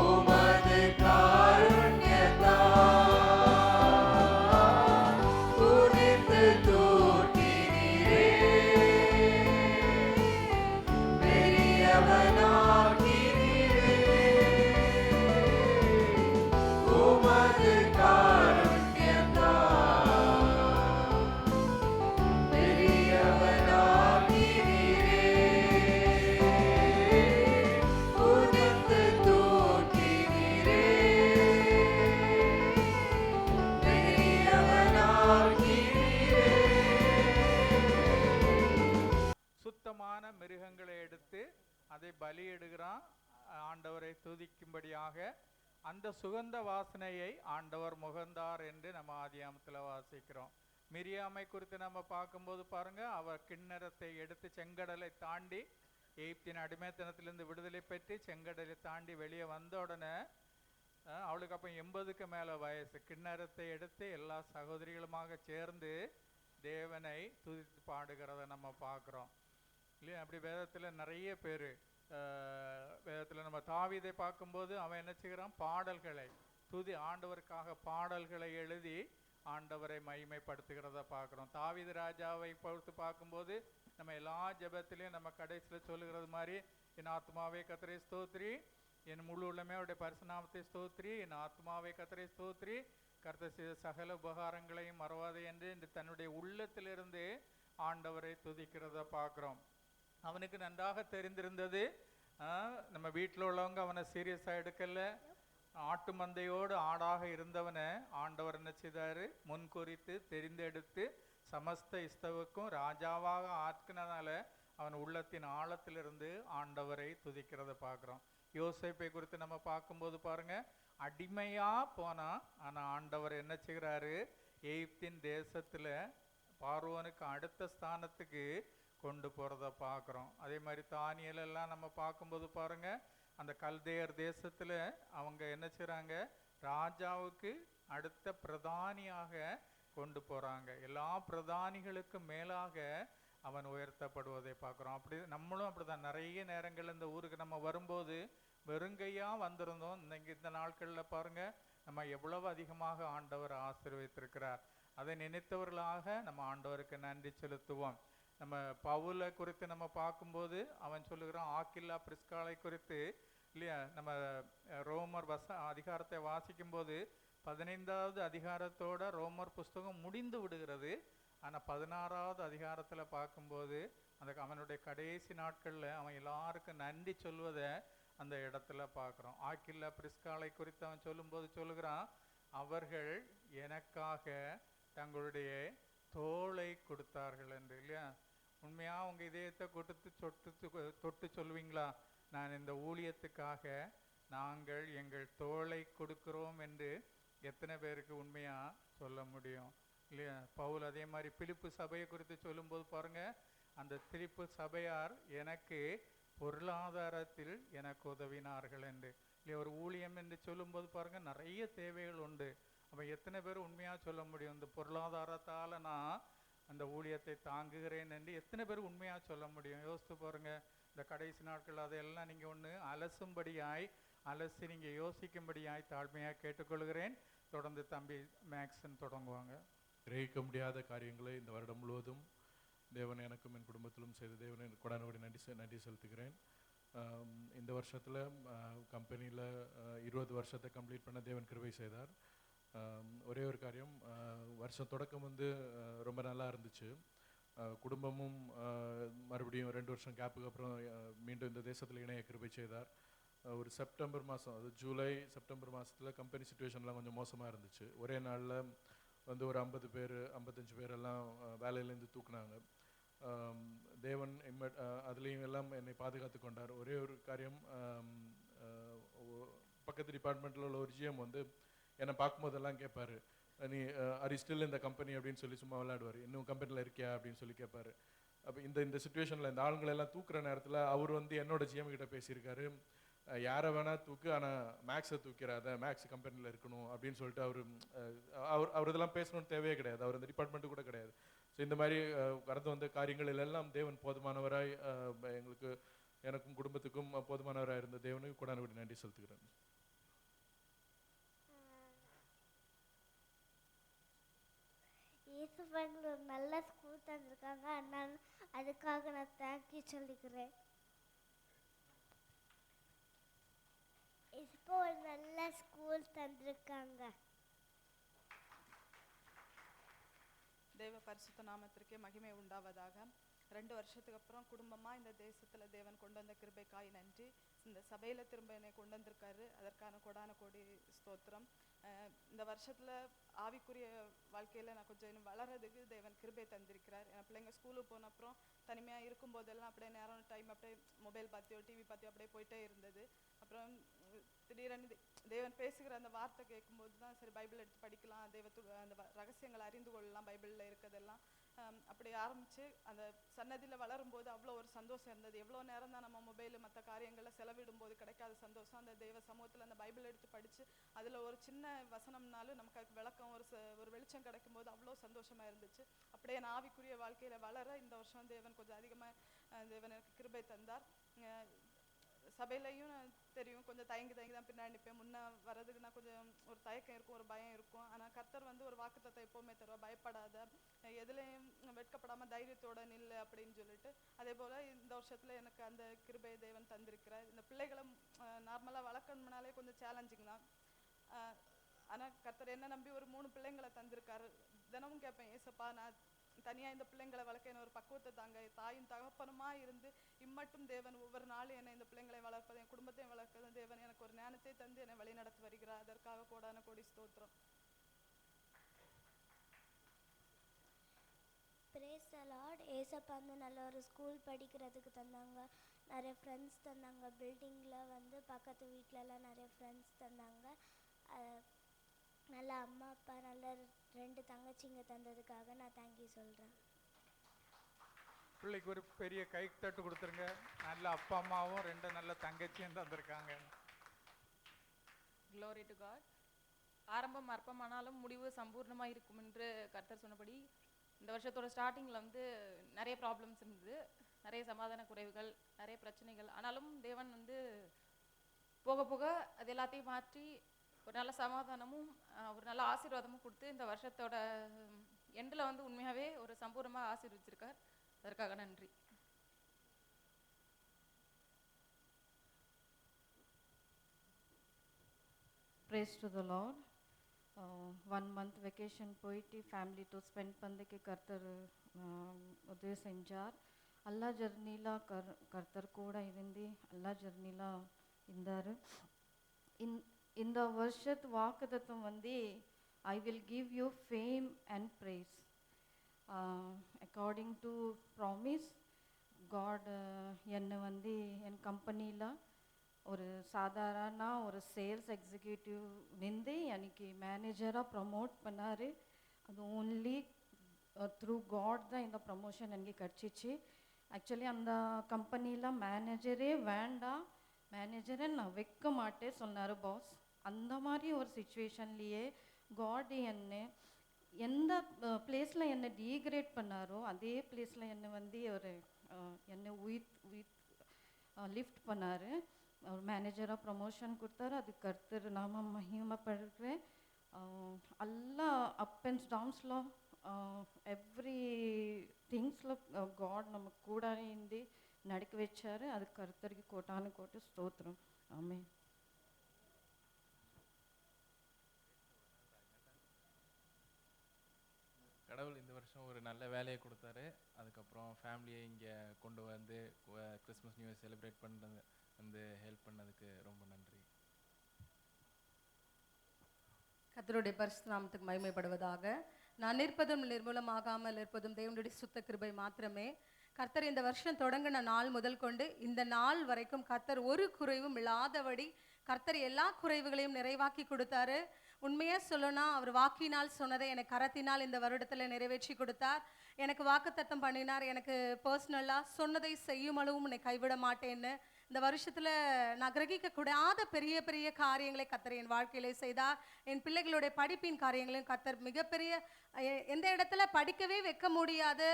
உமது காருண்யத்தால். குனிந்து தூக்கினீரே, பெரியவனாக்கினீரே, உமது காருண்யத்தால். பெரியவனாக்கினீரே, குனிந்து தூக்கினீரே, சுத்தமான மிருகங்களை எடுத்து அதை பலியிடுகிறான் ஆண்டவரை துதிக்கும்படியாக. அந்த சுகந்த வாசனையை ஆண்டவர் முகந்தார் என்று நம்ம ஆதியாமத்தில் வாசிக்கிறோம். மிரியாமை குறித்து நம்ம பார்க்கும்போது பாருங்க, அவர் கிண்ணறத்தை எடுத்து செங்கடலை தாண்டி எகிப்தின் அடிமைத்தனத்திலிருந்து விடுதலை பெற்று செங்கடலை தாண்டி வெளியே வந்த உடனே அவளுக்கு அப்போ 80க்கு மேலே வயசு. கிண்ணறத்தை எடுத்து எல்லா சகோதரிகளுமாக சேர்ந்து தேவனை துதித்து பாடுகிறத நம்ம பார்க்குறோம் இல்லையா. அப்படி வேதத்தில் நிறைய பேர், வேதத்தில் நம்ம தாவீதை பார்க்கும்போது அவன் என்ன செய்கிறான், பாடல்களை ஆண்டவருக்காக பாடல்களை எழுதி ஆண்டவரை மகிமைப்படுத்துகிறத பார்க்குறோம். தாவீது ராஜாவை பொறுத்து பார்க்கும்போது நம்ம எல்லா ஜெபத்திலையும் நம்ம கடைசியில் சொல்லுகிறது மாதிரி, என் ஆத்மாவே கர்த்தரை ஸ்தோத்திரி, என் முழு உள்ளமே அவருடைய பரிசுநாமத்தை ஸ்தோத்திரி, என் ஆத்மாவை கர்த்தரை ஸ்தோத்திரி, கர்த்தர் செய்த சகல உபகாரங்களையும் மறவாதே என்று தன்னுடைய உள்ளத்திலிருந்து ஆண்டவரை துதிக்கிறத பார்க்குறோம். அவனுக்கு நன்றாக தெரிந்திருந்தது, நம்ம வீட்டில் உள்ளவங்க அவனை சீரியஸாக எடுக்கல. ஆட்டு மந்தையோடு ஆடாக இருந்தவனை ஆண்டவர் என்ன செய்தார், முன்குறித்து தெரிந்தெடுத்து சமஸ்த இஸ்தவுக்கும் ராஜாவாக ஆக்கினதால அவன் உள்ளத்தின் ஆழத்திலிருந்து ஆண்டவரை துதிக்கிறத பார்க்குறோம். யோசேப்பை குறித்து நம்ம பார்க்கும்போது பாருங்க, அடிமையா போனா, ஆனால் ஆண்டவர் என்ன செய்கிறாரு, எகிப்தின் தேசத்தில் பார்வோனுக்கு அடுத்த ஸ்தானத்துக்கு கொண்டு போகிறத பார்க்குறோம். அதே மாதிரி தானியல் எல்லாம் நம்ம பார்க்கும்போது பாருங்க, அந்த கல்தேயர் தேசத்தில் அவங்க என்ன செய்கிறாங்க, ராஜாவுக்கு அடுத்த பிரதானியாக கொண்டு போகிறாங்க. எல்லா பிரதானிகளுக்கும் மேலாக அவன் உயர்த்தப்படுவதை பார்க்குறோம். அப்படி நம்மளும் அப்படிதான். நிறைய நேரங்கள் இந்த ஊருக்கு நம்ம வரும்போது வெறுங்கையாக வந்திருந்தோம். இந்த நாட்களில் பாருங்கள், நம்ம எவ்வளவு அதிகமாக ஆண்டவர் ஆசீர்வதித்திருக்கிறார். அதை நினைத்தவர்களாக நம்ம ஆண்டவருக்கு நன்றி செலுத்துவோம். நம்ம பவுலை குறித்து நம்ம பார்க்கும்போது அவன் சொல்லுகிறான், ஆக்கில்லா பிரிஸ்காலை குறித்து இல்லையா. நம்ம ரோமர் அதிகாரத்தை வாசிக்கும்போது 15வது அதிகாரத்தோட ரோமர் புஸ்தகம் முடிந்து விடுகிறது. ஆனால் 16வது அதிகாரத்தில் பார்க்கும்போது அவனுடைய கடைசி நாட்களில் அவன் எல்லாருக்கும் நன்றி சொல்வதை அந்த இடத்துல பார்க்குறோம். ஆக்கில்லா பிரிஸ்காலை குறித்து அவன் சொல்லும்போது சொல்லுகிறான், அவர்கள் எனக்காக தங்களுடைய தோளை கொடுத்தார்கள் என்று இல்லையா. உண்மையாக உங்கள் இதயத்தை தொட்டு சொல்வீங்களா, நான் இந்த ஊழியத்துக்காக நாங்கள் எங்கள் தோளை கொடுக்கிறோம் என்று எத்தனை பேருக்கு உண்மையாக சொல்ல முடியும் இல்லையா. பவுல் அதே மாதிரி பிலிப்பு சபையை குறித்து சொல்லும்போது பாருங்கள், அந்த பிலிப்பு சபையார் எனக்கு பொருளாதாரத்தில் எனக்கு உதவினார்கள் என்று இல்லையா. ஒரு ஊழியம் என்று சொல்லும்போது பாருங்கள், நிறைய தேவைகள் உண்டு. அப்போ எத்தனை பேர் உண்மையாக சொல்ல முடியும், இந்த பொருளாதாரத்தால் நான் அந்த ஊழியத்தை தாங்குகிறேன் என்று எத்தனை பேர் உண்மையாக சொல்ல முடியும்? யோசித்து பாருங்கள். இந்த கடைசி நாட்கள் அதையெல்லாம் நீங்கள் ஒன்று அலசி நீங்கள் யோசிக்கும்படியாய் தாழ்மையாக கேட்டுக்கொள்கிறேன். தொடர்ந்து தம்பி மேக்ஸன் தொடங்குவாங்க. கிரகிக்க முடியாத காரியங்களை இந்த வருடம் முழுவதும் தேவன் எனக்கும் என் குடும்பத்திலும் செய்த தேவனை கொடானபடி நன்றி செலுத்துகிறேன். இந்த வருஷத்தில் கம்பெனியில் 20 வருஷத்தை கம்ப்ளீட் பண்ண தேவன் கிருபை செய்தார். ஒரே ஒரு காரியம், வருஷம் தொடக்கம் வந்து ரொம்ப நல்லா இருந்துச்சு. குடும்பமும் மறுபடியும் 2 வருஷம் கேப்புக்கு அப்புறம் மீண்டும் இந்த தேசத்தில் இணைய கிருபை செய்தார். ஒரு செப்டம்பர் மாதம், அது ஜூலை செப்டம்பர் மாதத்தில் கம்பெனி சுச்சுவேஷன்லாம் கொஞ்சம் மோசமாக இருந்துச்சு. ஒரே நாளில் வந்து ஒரு 50 பேர் 55 பேர் எல்லாம் வேலையிலேருந்து தூக்குனாங்க. தேவன் அதுலேயும் எல்லாம் என்னை பாதுகாத்து கொண்டார். ஒரே ஒரு காரியம், பக்கத்து டிபார்ட்மெண்ட்டில் உள்ள ஒரு ஜிஎம் வந்து என்னை பார்க்கும்போதெல்லாம் கேட்பார், நீ ஆர் யூ ஸ்டில் இந்த கம்பெனி அப்படின்னு சொல்லி சும்மா விளையாடுவார். இன்னும் கம்பெனியில் இருக்கியா அப்படின்னு சொல்லி கேட்பார். அப்போ இந்த சுச்சுவேஷனில் இந்த ஆளுங்களெல்லாம் தூக்குற நேரத்தில் அவர் வந்து என்னோட ஜிஎம் கிட்ட பேசியிருக்காரு, யாரை வேணால் தூக்கு, ஆனால் மேக்ஸை தூக்கிறாத, மேக்ஸ் கம்பெனியில் இருக்கணும் அப்படின்னு சொல்லிட்டு அவர் இதெல்லாம் பேசணும்னு தேவையே கிடையாது. அவர் அந்த டிபார்ட்மெண்ட்டு கூட கிடையாது. ஸோ இந்த மாதிரி கடந்து வந்த காரியங்களில் எல்லாம் தேவன் போதுமானவராய் எங்களுக்கு, எனக்கும் குடும்பத்துக்கும் போதுமானவராக இருந்த தேவனுக்கு கொடானபடி நன்றி செலுத்துகிறேன். இயேசுவங்க ஒரு நல்ல ஸ்கூல் தந்திருக்காங்க, அதனால அதுக்காக நான் தேங்க்யூ சொல்லிக்கிறேன். இப்போ ஒரு நல்ல ஸ்கூல் தந்திருக்காங்க. தேவ பரிசுத்த நாமத்திற்கே மகிமை உண்டாவதாக. 2 வருஷத்துக்கு அப்புறம் குடும்பமாக இந்த தேசத்தில் தேவன் கொண்டு வந்த கிருபைக்காய் நன்றி. இந்த சபையில் திரும்ப என்னை கொண்டு வந்திருக்காரு, அதற்கான கொடான கோடி ஸ்தோத்திரம். இந்த வருஷத்தில் ஆவிக்குரிய வாழ்க்கையில் நான் கொஞ்சம் இன்னும் வளர்கிறதுக்கு தேவன் கிருபை தந்திருக்கிறார். என் பிள்ளைங்க ஸ்கூலுக்கு போன அப்புறம் தனிமையாக இருக்கும்போதெல்லாம் அப்படியே நேரம் டைம் அப்படியே மொபைல் பார்த்தியோ டிவி பார்த்தியோ அப்படியே போயிட்டே இருந்தது. அப்புறம் திடீரென்று தேவன் பேசுகிற அந்த வார்த்தை கேட்கும்போது தான் சரி பைபிள் எடுத்து படிக்கலாம், அந்த ரகசியங்களை அறிந்து கொள்ளலாம், பைபிளில் இருக்கிறதெல்லாம் அப்படி ஆரம்பித்து அந்த சன்னதியில் வளரும்போது அவ்வளோ ஒரு சந்தோஷம் இருந்தது. எவ்வளோ நேரம் தான் நம்ம மொபைலு மற்ற காரியங்களில் செலவிடும் போது கிடைக்காத சந்தோஷம் அந்த தெய்வ சமூகத்தில் அந்த பைபிள் எடுத்து படித்து அதில் ஒரு சின்ன வசனம்னாலும் நமக்கு அதுக்கு விளக்கம் ஒரு வெளிச்சம் கிடைக்கும் போது அவ்வளோ சந்தோஷமாக இருந்துச்சு. அப்படியே நான் ஆவிக்குரிய வாழ்க்கையில் வளர இந்த வருஷம் தேவன் கொஞ்சம் அதிகமாக தேவன் எனக்கு கிருபை தந்தார். சபையிலையும் தெரியும், கொஞ்சம் தயங்கி தான் பின்னாடி நிற்பேன். முன்னே வர்றதுக்கு நான் கொஞ்சம் ஒரு தயக்கம் இருக்கும், ஒரு பயம் இருக்கும். ஆனால் கர்த்தர் வந்து ஒரு வாக்குத்தத்தை எப்போவுமே தருவா, பயப்படாத, எதுலேயும் வெட்கப்படாமல் தைரியத்தோட நில்லு அப்படின்னு சொல்லிட்டு. அதே போல் இந்த வருஷத்தில் எனக்கு அந்த கிருபை தேவன் தந்திருக்கிறார். இந்த பிள்ளைகளை நார்மலாக வளர்க்கணும்னாலே கொஞ்சம் சேலஞ்சிங் தான். ஆனால் கர்த்தர் என்ன நம்பி ஒரு 3 பிள்ளைங்களை தந்திருக்காரு. தினமும் கேட்பேன், ஏசப்பா நான் தனியாக இந்த பிள்ளைங்களை வளர்க்க என்ன ஒரு பக்குவத்தை தாங்க, தாயும் தகப்பனுமா இருந்து இம்மட்டும் தேவன் ஒவ்வொரு நாளும் என்னை இந்த பிள்ளைங்களை வளர்ப்பது, என் குடும்பத்தையும் வளர்ப்பது தேவன் எனக்கு ஒரு ஞானத்தை தந்து என்னை வழி நடத்தி வருகிறார். அதற்காக கோடான கோடி ஸ்தோத்திரம். Praise the Lord. ஏசப்பா வந்து நல்ல ஒரு ஸ்கூல் படிக்கிறதுக்கு தந்தாங்க, நிறைய ஃப்ரெண்ட்ஸ் தந்தாங்க, பில்டிங்கில் வந்து பக்கத்து வீட்டிலலாம் நிறைய ஃப்ரெண்ட்ஸ் தந்தாங்க. நல்ல அம்மா அப்பா, நல்ல 2 தங்கச்சிங்க தந்ததுக்காக நான் தேங்க்யூ சொல்கிறேன். பிள்ளைக்கு ஒரு பெரிய கை தட்டு கொடுத்துருங்க. நல்ல அப்பா அம்மாவும் 2 நல்ல தங்கச்சியும் தந்திருக்காங்க. Glory to God. ஆரம்பம் அற்பமானாலும் முடிவு சம்பூர்ணமாக இருக்கும் என்று கர்த்தர் சொன்னபடி இந்த வருஷத்தோட ஸ்டார்டிங்கில் வந்து நிறைய ப்ராப்ளம்ஸ் இருந்தது, நிறைய சமாதான குறைவுகள், நிறைய பிரச்சனைகள். ஆனாலும் தேவன் வந்து போக போக அது எல்லாத்தையும் மாற்றி ஒரு நல்ல சமாதானமும் ஒரு நல்ல ஆசீர்வாதமும் கொடுத்து இந்த வருஷத்தோட எண்டில் வந்து உண்மையாகவே ஒரு சம்பூர்ணமாக ஆசீர்வதிச்சிருக்கார். அதற்காக நன்றி. Praise to the Lord. 1 month vacation போயிட்டு ஃபேமிலி டூர் ஸ்பெண்ட் பண்ணதுக்கு கர்த்தர் உதவி செஞ்சார். எல்லா ஜர்னியில் கர்த்தர் கூட இருந்து எல்லா ஜர்னியில் இருந்தார். இந்த வருஷத்து வாக்குத்தத்தம் வந்து I will give you fame and praise. According to promise God என்னை வந்து என் கம்பெனியில் ஒரு சாதாரண ஒரு சேல்ஸ் எக்ஸிக்யூட்டிவ் நின்று எனக்கு மேனேஜராக ப்ரமோட் பண்ணார். அது ஓன்லி த்ரூ காட் தான் இந்த ப்ரமோஷன் எனக்கு கிடச்சிச்சு. ஆக்சுவலி அந்த கம்பெனியில் மேனேஜரே வேண்டாம், மேனேஜரை நான் வைக்க மாட்டேன் சொன்னார் பாஸ். அந்த மாதிரி ஒரு சுச்சுவேஷன்லேயே காட் என்னை எந்த பிளேஸில் என்னை டீக்ரேட் பண்ணாரோ அதே பிளேஸில் என்னை வந்து ஒரு என்னை லிஃப்ட் பண்ணார். ஒரு மேனேஜராக ப்ரமோஷன் கொடுத்தாரு. அது கர்த்தர் நாம மகிமைப்படுறேன். எல்லா அப் அண்ட் டவுன்ஸில் ఎవ్రీ థింగ్స్లో గాడ్ నమ్మకు కూడా అయింది నడికి వచ్చారు. అది కర్తరికి కోటాను కోటి స్తోత్రం. ఆమె கடவுள் இந்த வருஷம் ஒரு நல்ல வேலையை கொடுத்தாரு. அதுக்கப்புறம் ஃபேமிலியை இங்கே கொண்டு வந்து கிறிஸ்மஸ் நியூ இயர் செலிப்ரேட் பண்ணுறது வந்து ஹெல்ப் பண்ணதுக்கு ரொம்ப நன்றி. கர்த்தருடைய பரிசுத்த நாமத்துக்கு மகிமைப்படுவதாக. நான் நிற்பதும் நிர்மூலமாகாமல் இருப்பதும் தேவனுடைய சுத்த கிருபை மாத்திரமே. கர்த்தர் இந்த வருஷம் தொடங்கின நாள் முதல் கொண்டு இந்த நாள் வரைக்கும் கர்த்தர் ஒரு குறைவும் இல்லாதபடி கர்த்தர் எல்லா குறைவுகளையும் நிறைவாக்கி கொடுத்தாரு. உண்மையாக சொல்லணும்னா அவர் வாக்கினால் சொன்னதை எனக்கு கரத்தினால் இந்த வருடத்தில் நிறைவேற்றி கொடுத்தார். எனக்கு வாக்குத்தத்தம் பண்ணினார். எனக்கு பர்சனலாக சொன்னதை செய்யும் அளவும் உன்னை கைவிட மாட்டேன்னு. இந்த வருஷத்தில் நான் கிரகிக்கக்கூடாத பெரிய பெரிய காரியங்களை கர்த்தர் என் வாழ்க்கையிலே செய்தார். என் பிள்ளைகளுடைய படிப்பின் காரியங்களையும் கர்த்தர் மிகப்பெரிய எந்த இடத்துல படிக்கவே வைக்க முடியாது,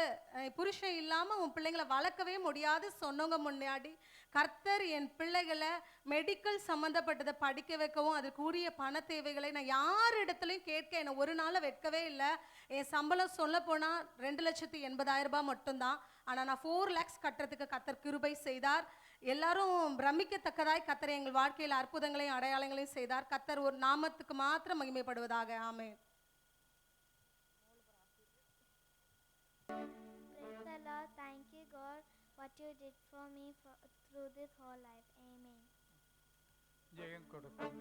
புருஷன் இல்லாமல் உன் பிள்ளைங்களை வளர்க்கவே முடியாது சொன்னவங்க முன்னாடி கர்த்தர் என் பிள்ளைகளை மெடிக்கல் சம்மந்தப்பட்டதை படிக்க வைக்கவும் அதுக்கு உரிய பண தேவைகளை நான் யார் இடத்துலையும் கேட்க என்னை ஒரு நாள் வைக்கவே இல்லை. என் சம்பளம் சொல்ல போனால் 2,80,000 ரூபாய் மட்டும்தான். ஆனால் நான் 4 lakhs கட்டுறதுக்கு கர்த்தர் கிருபை செய்தார். எல்லாரும் பிரமிக்கத்தக்கதாய் கர்த்தர் எங்கள் வாழ்க்கையில் அற்புதங்களையும் அடையாளங்களையும் செய்தார். கர்த்தர் ஒரு நாமத்துக்கு மாத்திரம் மகிமைப்படுவதாக. ஆமென். Praise the Lord. Thank you, God, what you did for me through this whole life. Amen. ஜெயம் கொடுக்கும்.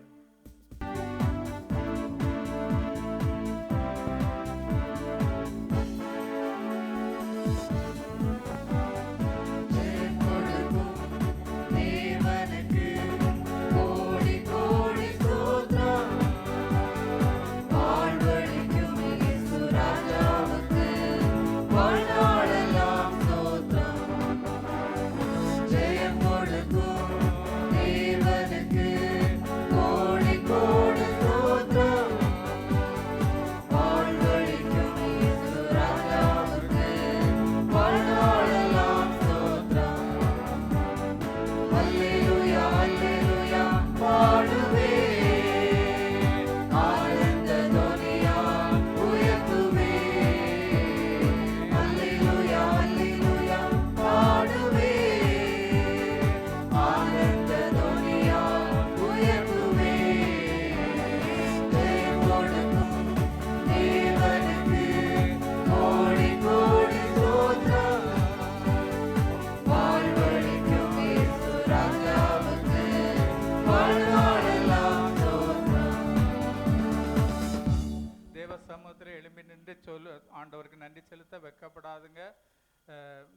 ஆண்டவருக்கு நன்றி செலுத்த வெட்கப்படாதுங்க.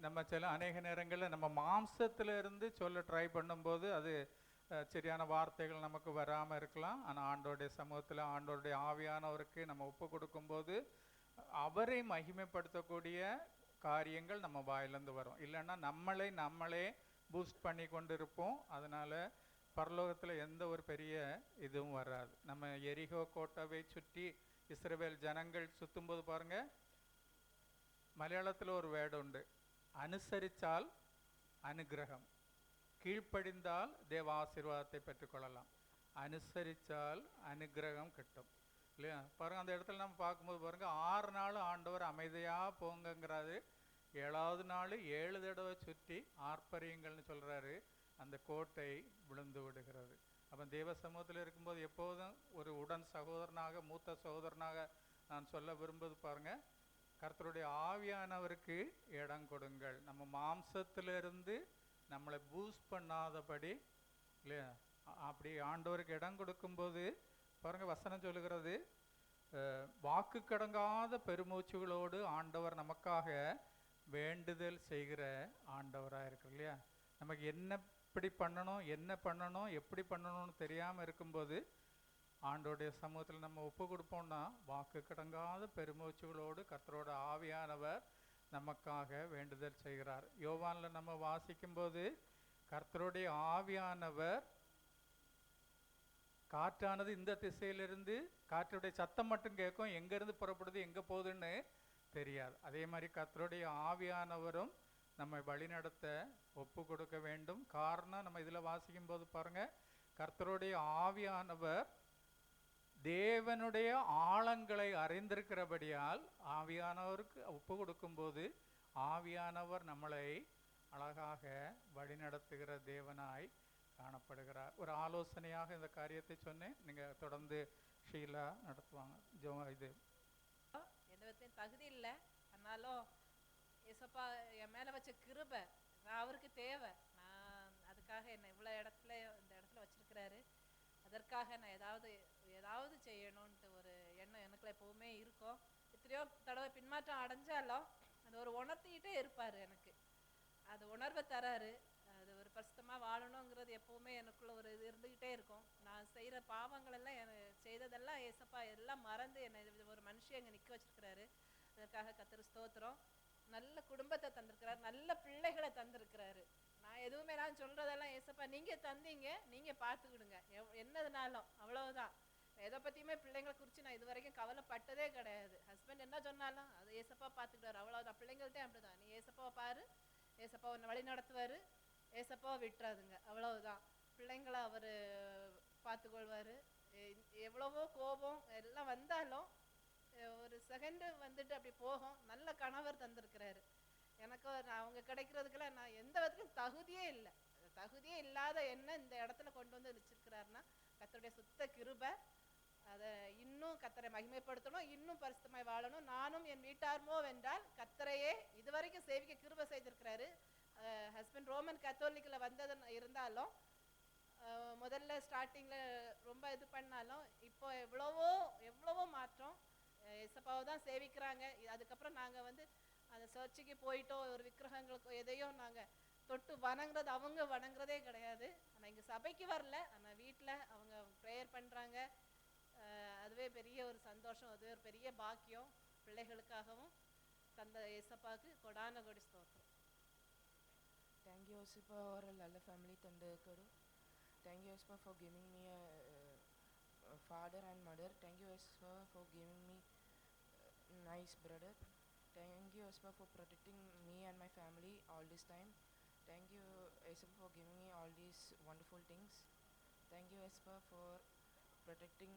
நம்ம சில அநேக நேரங்களில் நம்ம மாம்சத்தில் இருந்து சொல்ல ட்ரை பண்ணும்போது அது சரியான வார்த்தைகள் நமக்கு வராமல் இருக்கலாம். ஆனால் ஆண்டோடைய சமூகத்தில் ஆண்டோடைய ஆவியானவருக்கு நம்ம ஒப்பு கொடுக்கும்போது அவரை மகிமைப்படுத்தக்கூடிய காரியங்கள் நம்ம வாயிலேருந்து வரும். இல்லைன்னா நம்மளே பூஸ்ட் பண்ணி கொண்டு இருப்போம். அதனால் பரலோகத்தில் எந்த ஒரு பெரிய இதுவும் வராது. நம்ம எரிகோ கோட்டாவை சுற்றி இஸ்ரவேல் ஜனங்கள் சுற்றும்போது பாருங்க, மலையாளத்தில் ஒரு வேர்டு உண்டு, அனுசரித்தால் அனுகிரகம், கீழ்ப்படிந்தால் தேவ ஆசீர்வாதத்தை பெற்றுக்கொள்ளலாம். அனுசரித்தால் அனுகிரகம் கிட்டும் இல்லையா? பாருங்க, அந்த இடத்துல நம்ம பார்க்கும்போது பாருங்க, 6 நாள் ஆண்டவர் அமைதியாக போங்கங்கிறாரு. 7வது நாள் 7 தடவை சுற்றி ஆர்ப்பரியுங்கள்னு சொல்கிறாரு. அந்த கோட்டை விழுந்து விடுகிறது. அப்போ தேவ சமூகத்தில் இருக்கும்போது எப்போதும் ஒரு உடன் சகோதரனாக, மூத்த சகோதரனாக நான் சொல்ல விரும்புவது பாருங்கள், கர்த்தருடைய ஆவியானவருக்கு இடம் கொடுங்கள். நம்ம மாம்சத்திலிருந்து நம்மளை பூஸ்ட் பண்ணாதபடி இல்லையா, அப்படி ஆண்டவருக்கு இடம் கொடுக்கும்போது பாருங்கள், வசனம் சொல்லுகிறது, வாக்கு கடங்காத பெருமூச்சுகளோடு ஆண்டவர் நமக்காக வேண்டுதல் செய்கிற ஆண்டவராக இருக்கு இல்லையா? நமக்கு எப்படி பண்ணணும் எப்படி பண்ணணும்னு தெரியாமல் இருக்கும்போது ஆண்டோடைய சமூகத்தில் நம்ம ஒப்பு கொடுப்போம்னா வாக்கு கடங்காத பெருமூச்சுகளோடு கர்த்தரோட ஆவியானவர் நமக்காக வேண்டுதல் செய்கிறார். யோவானில் நம்ம வாசிக்கும்போது கர்த்தருடைய ஆவியானவர், காற்றானது இந்த திசையிலிருந்து காற்றுடைய சத்தம் மட்டும் கேட்கும், எங்கேருந்து புறப்படுது எங்கே போகுதுன்னு தெரியாது. அதே மாதிரி கர்த்தருடைய ஆவியானவரும் நம்மை வழிநடத்த ஒப்பு கொடுக்க வேண்டும். காரணம், நம்ம இதில் வாசிக்கும் போது பாருங்கள், கர்த்தருடைய ஆவியானவர் தேவனுடைய ஆழங்களை அறிந்திருக்கிறபடியால் ஆவியானவருக்கு ஒப்பு கொடுக்கும்போது ஆவியானவர் நம்மளை அழகாக வழிநடத்துகிற தேவனாய் காணப்படுகிறார். ஒரு ஆலோசனையாக இந்த காரியத்தை சொன்னேன். நீங்கள் தொடர்ந்து ஷீலா நடத்துவாங்க. இது எந்த விதத்தையும் தகுதி இல்லை, ஆனாலும் ஏசப்பா என் மேலே வச்ச கிருபை, நான் அவருக்கு தேவை. நான் அதுக்காக என்னை இவ்வளோ இடத்துல இந்த இடத்துல வச்சிருக்கிறாரு. அதற்காக நான் ஏதாவது செய்யணும்ன்ட்டு ஒரு எண்ணம் எனக்குள்ள எப்போவுமே இருக்கும். எத்தனையோ தடவை பின்மாற்றம் அடைஞ்சாலும் அது ஒரு உணர்த்திக்கிட்டே இருப்பார். எனக்கு அது உணர்வை தராரு. அது ஒரு பரிசுத்தமாக வாழணுங்கிறது எப்போவுமே எனக்குள்ள ஒரு இது இருந்துக்கிட்டே இருக்கும். நான் செய்கிற பாவங்கள் எல்லாம் செய்ததெல்லாம் ஏசப்பா எல்லாம் மறந்து என்னை ஒரு மனுஷன் அங்கே நிற்க வச்சிருக்கிறாரு. அதற்காக கர்த்தர் ஸ்தோத்திரம். நல்ல குடும்பத்தை தந்திருக்கிறாரு, நல்ல பிள்ளைகளை தந்திருக்கிறாரு. நான் எதுவுமே நான் சொல்கிறதெல்லாம் ஏசப்பா நீங்கள் தந்தீங்க, நீங்கள் பார்த்துக்கிடுங்க, என்னதுனாலும் அவ்வளவுதான். எதை பற்றியுமே பிள்ளைங்களை குறித்து நான் இது வரைக்கும் கவலைப்பட்டதே கிடையாது. ஹஸ்பண்ட் என்ன சொன்னாலும் அது ஏசப்பா பார்த்துக்கிட்டாரு, அவ்வளோதான். பிள்ளைங்கள்ட்டே அப்படிதான், நீ ஏசப்பாவை பாரு, ஏசப்பா உன்னை வழி நடத்துவார், ஏசப்பாவை விட்டுறாதுங்க, அவ்வளவுதான். பிள்ளைங்களை அவர் பார்த்துக்கொள்வார். எவ்வளவோ கோபம் எல்லாம் வந்தாலும் ஒரு செகண்டு வந்துட்டு அப்படி போகும். நல்ல கணவர் தந்திருக்கிறாரு எனக்கு. அவங்க கிடைக்கிறதுக்கெல்லாம் நான் எந்த விதத்துலையும் தகுதியே இல்லாத என்ன இந்த இடத்துல கொண்டு வந்து வச்சிருக்கிறாருன்னா கர்த்தருடைய சுத்த கிருபை. அதை இன்னும் கர்த்தரை மகிமைப்படுத்தணும், இன்னும் பரிசுத்தமாய் வாழணும். நானும் என் வீட்டார்மோ வென்றால் கர்த்தரையே இதுவரைக்கும் சேவிக்க கிருபை செய்திருக்கிறாரு. ஹஸ்பண்ட் ரோமன் கத்தோலிக்கில் வந்தது இருந்தாலும் முதல்ல ஸ்டார்டிங்கில் ரொம்ப இது பண்ணாலும் இப்போ எவ்வளவோ மாற்றம். ஏசப்பாவை தான் சேவிக்கிறாங்க. அதுக்கப்புறம் நாங்கள் வந்து அந்த சர்ச்சுக்கு போயிட்டோம், ஒரு விக்கிரகங்களுக்கோ எதையும் நாங்கள் தொட்டு வணங்குறது, அவங்க வணங்குறதே கிடையாது. ஆனால் இங்கே சபைக்கு வரல, ஆனால் வீட்டில் அவங்க ப்ரேயர் பண்ணுறாங்க. அதுவே பெரிய ஒரு சந்தோஷம், அதுவே ஒரு பெரிய பாக்கியம். பிள்ளைகளுக்காகவும் தந்த ஏசப்பாவுக்கு கொடான கொடி ஸ்தோத்திரம். Thank you, Osippa, for a lalla family tandakaru. Thank you, Osippa, for giving me a father and mother. Thank you, Osippa, for giving me a nice brother. Thank you, Osippa, for protecting me and my family all this time. Thank you, Osippa, for giving me all these wonderful things. Thank you, Osippa, for protecting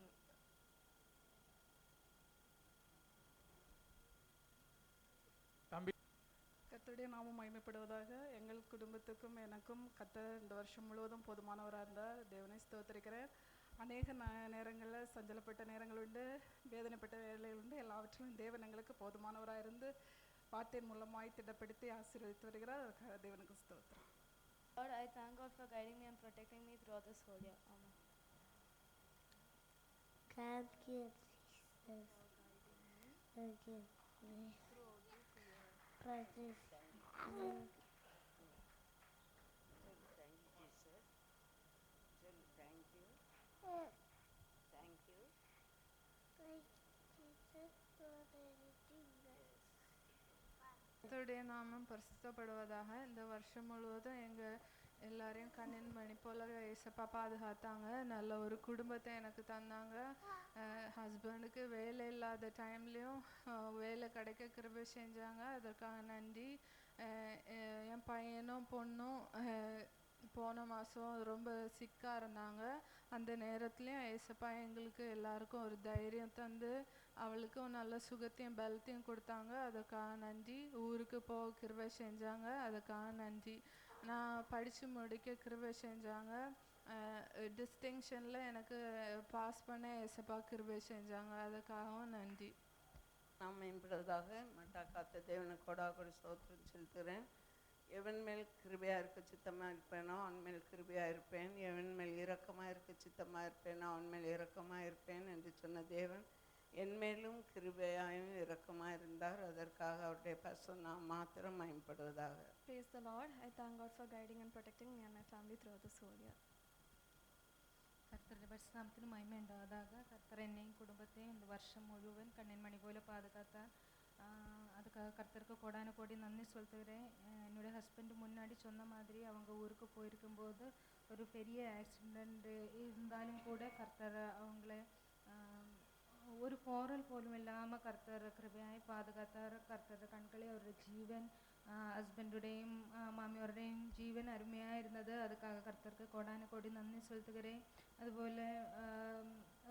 கர்த்தருடைய நாமம் மகிமைப்படுவதாக. எங்கள் குடும்பத்துக்கும் எனக்கும் கர்த்தர் இந்த வருஷம் முழுவதும் போதுமானவராக இருந்தார். தேவனை ஸ்தோத்திரிக்கிறேன். அநேக நேரங்களில் சஞ்சலப்பட்ட நேரங்கள் உண்டு, வேதனைப்பட்ட வேலைகள் உண்டு. எல்லாவற்றிலும் தேவன் எங்களுக்கு போதுமானவராக இருந்து வார்த்தையின் மூலமாய் திடப்படுத்தி ஆசீர்வதித்து வருகிறார். அதுக்காக தேவனுக்கு ஸ்தோத்திரம். Lord, I thank God for guiding me and protecting me throughout this whole year. Amen. Thank you, Jesus. Thank you. Practice. கர்த்தருடைய நாமம் பரிசுத்தப்படுவதாக. இந்த வருஷம் முழுவதும் எங்கள் எல்லாரையும் கண்ணின் மணி போல ஏசப்பா பாதுகாத்தாங்க. நல்ல ஒரு குடும்பத்தை எனக்கு தந்தாங்க. ஹஸ்பண்டுக்கு வேலை இல்லாத டைம்லேயும் வேலை கிடைக்க கிருபை செஞ்சாங்க. அதற்காக நன்றி. என் பையனும் பொண்ணும் போன மாதம் ரொம்ப சிக்காக இருந்தாங்க. அந்த நேரத்துலையும் ஏசப்பா எங்களுக்கு எல்லாருக்கும் ஒரு தைரியம் தந்து அவளுக்கும் நல்ல சுகத்தையும் பலத்தையும் கொடுத்தாங்க. அதுக்காக நன்றி. ஊருக்கு போக கிருபை செஞ்சாங்க. அதுக்காக நன்றி. நான் படித்து முடிக்க கிருபை செஞ்சாங்க. டிஸ்டிங்ஷனில் எனக்கு பாஸ் பண்ண ஏசப்பா கிருபை செஞ்சாங்க. அதுக்காகவும் நன்றி. நாம் மேம்படுவதாக. மட்டா காத்த தேவனை கொடாகொடி ஸ்தோத்திரம் செலுத்துகிறேன். எவன் மேல் கிருபையாக இருக்க சித்தமாக இருப்பேனோ அவன் மேல் கிருபையாக இருப்பேன். எவன் மேல் இரக்கமாக இருக்க சித்தமாக இருப்பேனோ அவன் மேல் இரக்கமாக இருப்பேன் என்று சொன்ன தேவன் என் மேலும் கிருபையாயும் இரக்கமாக இருந்தார். அதற்காக அவருடைய பரிசுத்த நாமம் மாத்திரம் மகிமைப்படுவதாக. Praise the Lord. I thank God for guiding and protecting me and my family throughout this whole year. கர்த்தருடைய பரிசுத்தநாமத்திற்கு மகிமை உண்டாவதாக. கர்த்தர் என்னையும் குடும்பத்தையும் இந்த வருஷம் முழுவதும் கண்ணின் மணி போல பாதுகாத்தார். அதுக்காக கர்த்தருக்கு கோடான கோடி நன்றி சொல்லுகிறேன். என்னுடைய ஹஸ்பண்ட் முன்னாடி சொன்ன மாதிரி அவங்க ஊருக்கு போயிருக்கும்போது ஒரு பெரிய ஆக்சிடெண்ட் இருந்தாலும் கூட கர்த்தர் அவங்கள ஒரு போரல் போலும் இல்லாமல் கர்த்தர் கிருபையாய் பாதுகாத்தார். கர்த்தர் கண்களே அவருடைய ஜீவன் ஹஸ்பண்டுடையும் மாமியாருடையும் ஜீவன் அருமையாக இருந்தது. அதுக்காக கர்த்தருக்கு கோடான கோடி நன்றி செலுத்துகிறேன். அதுபோல்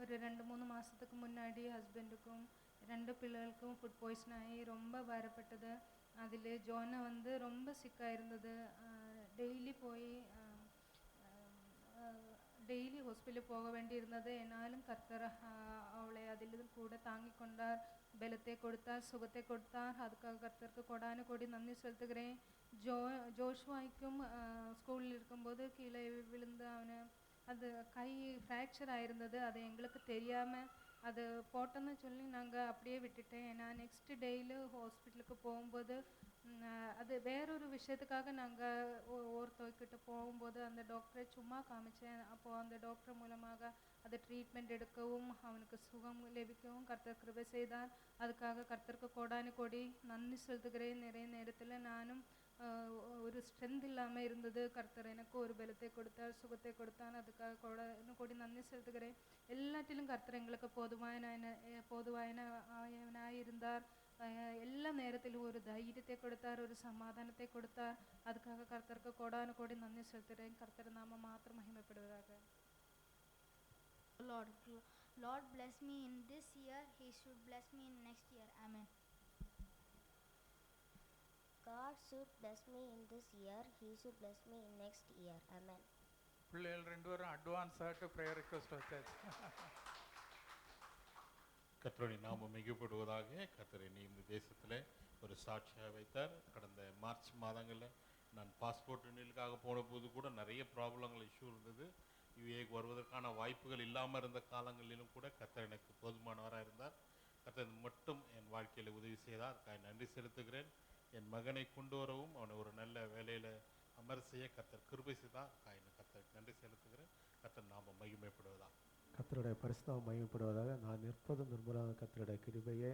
ஒரு 2-3 மாதத்துக்கு முன்னாடி ஹஸ்பண்டுக்கும் 2 பிள்ளைகளுக்கும் ஃபுட் பாய்சன் ஆகி ரொம்ப பாரப்பட்டது. அதில் ஜோனை வந்து ரொம்ப சிக்காக இருந்தது. டெய்லி போய் டெய்லி ஹாஸ்பிட்டலில் போக வேண்டியிருந்தது. என்னாலும் கர்த்தர் அவளை அதில் கூட தாங்கி கொண்டார், பலத்தை கொடுத்தார், சுகத்தை கொடுத்தார். அதுக்காக கர்த்தருக்கு கொடான கொடி நன்றி செலுத்துகிறேன். ஜோஷ்வாய்க்கும் ஸ்கூலில் இருக்கும்போது கீழே விழுந்து அவனை அது கை ஃப்ராக்சர் ஆயிருந்தது. அது எங்களுக்கு தெரியாமல் அது போட்டோன்னு சொல்லி நாங்கள் அப்படியே விட்டுட்டேன். நான் நெக்ஸ்ட் டேயில் ஹாஸ்பிட்டலுக்கு போகும்போது அது வேறொரு விஷயத்துக்காக நாங்கள் ஒருத்தர்கிட்ட போகும்போது அந்த டாக்டரை சும்மா காமிச்சேன். அப்போது அந்த டாக்டர் மூலமாக அதை ட்ரீட்மெண்ட் எடுக்கவும் அவனுக்கு சுகம் லபிக்கவும் கர்த்தர் கிருபை செய்தார். அதுக்காக கர்த்தருக்கு கோடானு கோடி நன்றி செலுத்துகிறேன். நிறைய நேரத்தில் நானும் ஒரு ஸ்ட்ரென்த் இல்லாமல் இருந்தது. கர்த்தர் எனக்கு ஒரு பலத்தை கொடுத்தார், சுகத்தை கொடுத்தான். அதுக்காக கோடானு கோடி நன்றி செலுத்துகிறேன். எல்லாத்திலும் கர்த்தர் எங்களுக்கு போதுவாயனாக இருந்தார். எல்லா நேரத்திலும் ஒரு தைரியத்தை கொடுத்தார், ஒரு சமாதானத்தை கொடுத்தார். அதுக்காக கர்த்தருக்கு கோடானு கோடி நன்றி செலுத்துகிறேன். கர்த்தர் நாம மாத்திரம் மகிமைப்படுவதாக. Lord bless me in this year, he should bless me in next year. Amen. God should bless me in this year, he should bless me in next year. Amen. பிள்ளைகள் 2 பேரும் அட்வான்ஸ் ஆகிட்டு ப்ரேயர் ரிக்வெஸ்ட் வச்சாச்சு. கர்த்தருடைய நாமம் மிகப்படுவதாக. கர்த்தர் என்னை இந்த தேசத்தில் ஒரு சாட்சியாக வைத்தார். கடந்த மார்ச் மாதங்களில் நான் பாஸ்போர்ட் ரினியூலுக்காக போன போது கூட நிறைய ப்ராப்ளங்கள் இஷ்யூ இருந்தது. யுஏக்கு வருவதற்கான வாய்ப்புகள் இல்லாமல் இருந்த காலங்களிலும் கூட கர்த்தர் எனக்கு போதுமானவராக இருந்தார். கர்த்தர் மட்டும் என் வாழ்க்கையில் உதவி செய்தார். நன்றி செலுத்துகிறேன். என் மகனை கொண்டு வரவும் அவனை ஒரு நல்ல வேலையில் அமர செய்ய கர்த்தர் கிருபை செய்தார். கர்த்தருக்கு நன்றி செலுத்துகிறேன். கர்த்தர் நாம மகிமைப்படுவதாக. கர்த்தருடைய பரிசுத்தம் மகிமைப்படுவதாக. நான் நிற்பதும் நிர்மலாக கர்த்தருடைய கிருபையே.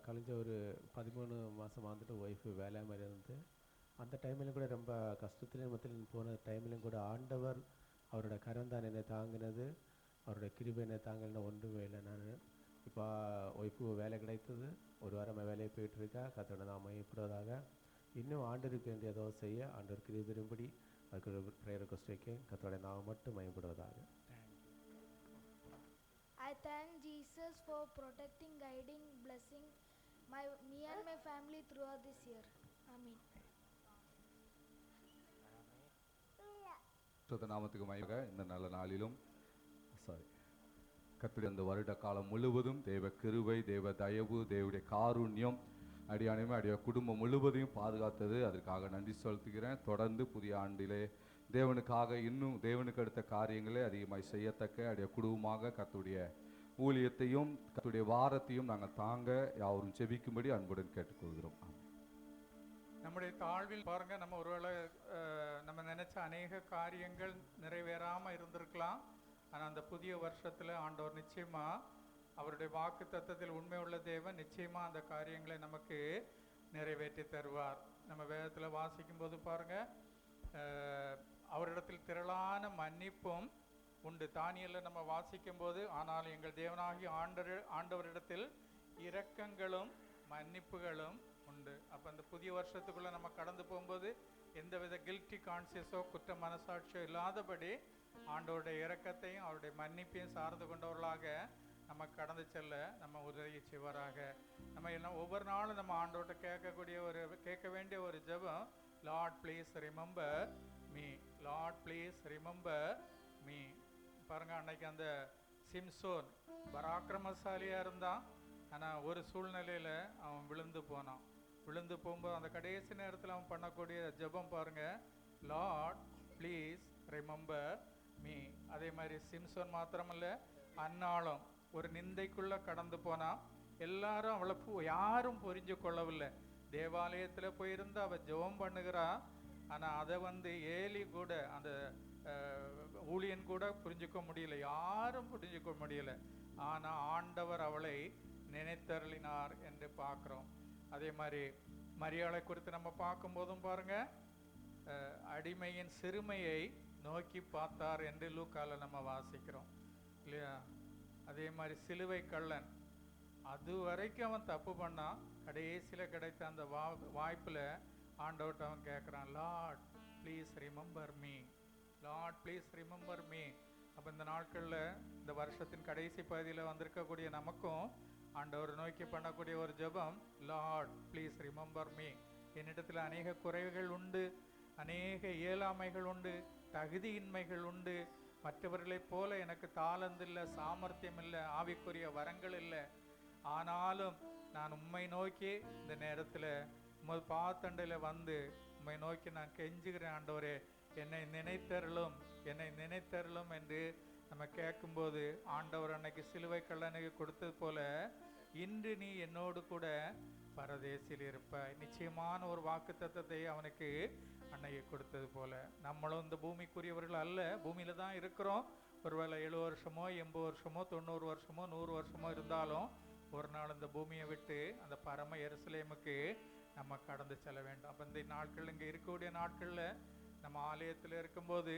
கழிஞ்ச ஒரு 13 மாதம் வந்துட்டு ஒய்ஃபு வேலை மாதிரி இருந்து அந்த டைம்லையும் கூட ரொம்ப கஷ்டத்துலேயும் மத்தியிலும் போன டைம்லையும் கூட ஆண்டவர் அவரோட கரந்தான் என்னை தாங்கினது, அவருடைய கிருபை என்னை தாங்கின ஒன்றுமே இல்லை. நான் இப்போ ஒய்ஃபு வேலை கிடைத்தது, ஒரு வாரமாக வேலையை போயிட்டுருக்கா. கர்த்தரோட நான் மகிமைப்படுவதாக. இன்னும் ஆண்டருக்கு வேண்டியதோ செய்ய ஆண்டவர் கிருபை பெறும்படி அதுக்கு ஒரு ப்ரேயர் ரிக்வெஸ்ட் வைக்க கர்த்தரோட நான் மட்டும் மகிமைப்படுவதாக. I thank Jesus for protecting, guiding, blessing me and my family throughout this year. Amen. நாமத்துக்கு மகிமை. இந்த நல்ல நாளிலும் கர்த்தருடைய அந்த வருட காலம் முழுவதும் தேவ கிருபை, தேவ தயவு, தேவனுடைய காருண்யம் அடியானையுமே அடிய குடும்பம் முழுவதையும் பாதுகாத்தது. அதற்காக நன்றி செலுத்துகிறேன். தொடர்ந்து புதிய ஆண்டிலே தேவனுக்காக இன்னும் தேவனுக்கு அடுத்த காரியங்களே அதிகமாக செய்யத்தக்க அடைய குடும்பமாக கர்த்தருடைய ஊழியத்தையும் கர்த்தருடைய வாரத்தையும் நாங்கள் தாங்க யாவரும் செபிக்கும்படி அன்புடன் கேட்டுக்கொள்கிறோம். நம்முடைய தாழ்வில் பாருங்க, நம்ம ஒருவேளை நம்ம நினைச்ச அநேக காரியங்கள் நிறைவேறாமல் இருந்திருக்கலாம். ஆனால் அந்த புதிய வருஷத்தில் ஆண்டவர் நிச்சயமா அவருடைய வாக்கு தத்தத்தில் உண்மை உள்ள தேவன் நிச்சயமா அந்த காரியங்களை நமக்கு நிறைவேற்றி தருவார். நம்ம வேதத்தில் வாசிக்கும் போது பாருங்க, அவரிடத்தில் திரளான மன்னிப்பும் உண்டு. தானியல்ல நம்ம வாசிக்கும் போது, ஆனால் எங்கள் தேவனாகி ஆண்டவரிடத்தில் இரக்கங்களும் மன்னிப்புகளும் உண்டு. அப்போ அந்த புதிய வருஷத்துக்குள்ளே நம்ம கடந்து போகும்போது எந்தவித கில்ட்டி கான்சியஸோ குற்ற மனசாட்சியோ இல்லாதபடி ஆண்டவருடைய இரக்கத்தையும் அவருடைய மன்னிப்பையும் சார்ந்து கொண்டவர்களாக நம்ம கடந்து செல்ல நம்ம உதவி செய்வாராக. நம்ம எல்லாம் ஒவ்வொரு நாளும் நம்ம ஆண்டவர்கிட்ட கேட்க வேண்டிய ஒரு ஜெபம், Lord please remember me, Lord please remember me. பாருங்க, அன்னைக்கு அந்த சிம்சோன் பராக்கிரமசாலியாக இருந்தான். ஆனால் ஒரு சூழ்நிலையில் அவன் விழுந்து போனான். விழுந்து போகும்போது அந்த கடைசி நேரத்தில் அவன் பண்ணக்கூடிய ஜெபம் பாருங்க, லார்ட் ப்ளீஸ் ரிமெம்பர் மீ. அதே மாதிரி சிம்சோன் மாத்திரமல்ல, அன்னாலும் ஒரு நிந்தைக்குள்ளே கடந்து போனான். எல்லாரும் அவளை யாரும் புரிஞ்சு கொள்ளவில்லை. தேவாலயத்தில் போயிருந்து அவள் ஜெபம் பண்ணுகிறா. ஆனால் அதை ஏலி கூட அந்த ஊழியன் கூட புரிஞ்சுக்க முடியல, யாரும் புரிஞ்சுக்க முடியல. ஆனால் ஆண்டவர் அவளை நினைத்தருளினார் என்று பார்க்குறோம். அதே மாதிரி மரியாதை குறித்து நம்ம பார்க்கும்போதும் பாருங்க, அடிமையின் சிறுமையை நோக்கி பார்த்தார் என்று லூக்கால நம்ம வாசிக்கிறோம் இல்லையா. அதே மாதிரி சிலுவை கள்ளன், அது வரைக்கும் அவன் தப்பு பண்ணான். கடைசியில் கிடைத்த அந்த வாய்ப்பில் ஆண்டவர்கிட்ட அவன் கேட்குறான், Lord please remember me, Lord please remember me. அப்போ இந்த நாட்களில் இந்த இந்த வருஷத்தின் கடைசி பகுதியில் வந்திருக்கக்கூடிய நமக்கும் ஆண்டவர் நோக்கி பண்ணக்கூடிய ஒரு ஜெபம், லார்ட் ப்ளீஸ் ரிமெம்பர் மீ. என்னிடத்தில் அநேக குறைவுகள் உண்டு, அநேக இயலாமைகள் உண்டு, தகுதியின்மைகள் உண்டு. மற்றவர்களைப் போல எனக்கு தாளந்து இல்லை, சாமர்த்தியம் இல்லை, ஆவிக்குரிய வரங்கள் இல்லை. ஆனாலும் நான் உம்மை நோக்கி இந்த நேரத்தில் உமது பாத்தண்டையில் வந்து உம்மை நோக்கி நான் கெஞ்சுகிறேன். ஆண்டவரே, என்னை நினைத்தருளும், என்னை நினைத்தருளும் என்று நம்ம கேட்கும்போது ஆண்டவர் அன்னைக்கு சிலுவை கல்லணைக்கு கொடுத்தது போல இன்று நீ என்னோடு கூட பரதேசில் இருப்பாய். நிச்சயமான ஒரு வாக்கு தத்தத்தை அவனுக்கு அன்னைக்கு கொடுத்தது போல நம்மளும் இந்த பூமிக்குரியவர்கள் அல்ல, பூமியில தான் இருக்கிறோம். ஒருவேளை 70 வருஷமோ 80 வருஷமோ 90 வருஷமோ 100 வருஷமோ இருந்தாலும் ஒரு நாள் இந்த பூமியை விட்டு அந்த பரம எருசலேமுக்கு நம்ம கடந்து செல்ல வேண்டும். அப்போ இந்த நாட்கள் இங்கே இருக்கக்கூடிய நாட்களில் நம்ம ஆலயத்தில் இருக்கும்போது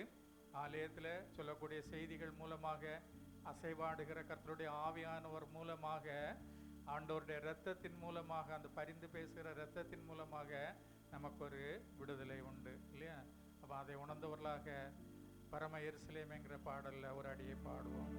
ஆலயத்தில் சொல்லக்கூடிய செய்திகள் மூலமாக, அசைவாடுகிற கர்த்தருடைய ஆவியானவர் மூலமாக, ஆண்டவருடைய இரத்தத்தின் மூலமாக, அந்த பரிந்து பேசுகிற இரத்தத்தின் மூலமாக நமக்கு ஒரு விடுதலை உண்டு இல்லையா? அப்போ அதை உணர்ந்தவர்களாக பரம எருசலேம் என்கிற பாடலில் ஒரு அடியை பாடுவோம்.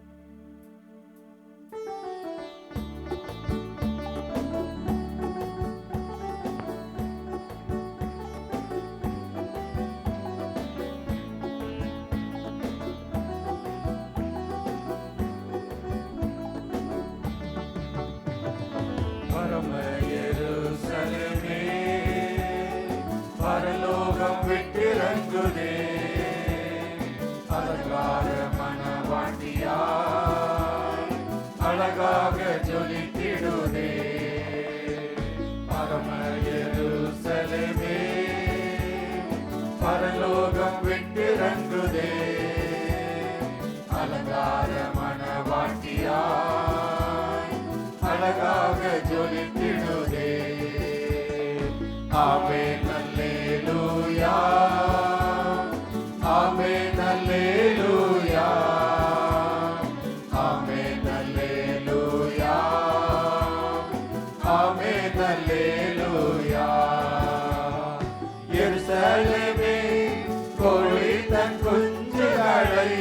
பரம எருசலேமே பரலோகம் விட்டிறங்குதே, அலங்கார மணவாட்டியாய் அழகாக ஜொலித்திடுதே. பரம எருசலேமே பரலோகம் விட்டிறங்குதே, அலங்கார மணவாட்டியாய் அழகாக ஜொலித்திடுதே. ஆமென் அல்லேலூயா, ஆமென் அல்லேலூயா, ஆமென் அல்லேலூயா, ஆமென் அல்லேலூயா. எருசலேமே கோழி தன் குஞ்சுகளை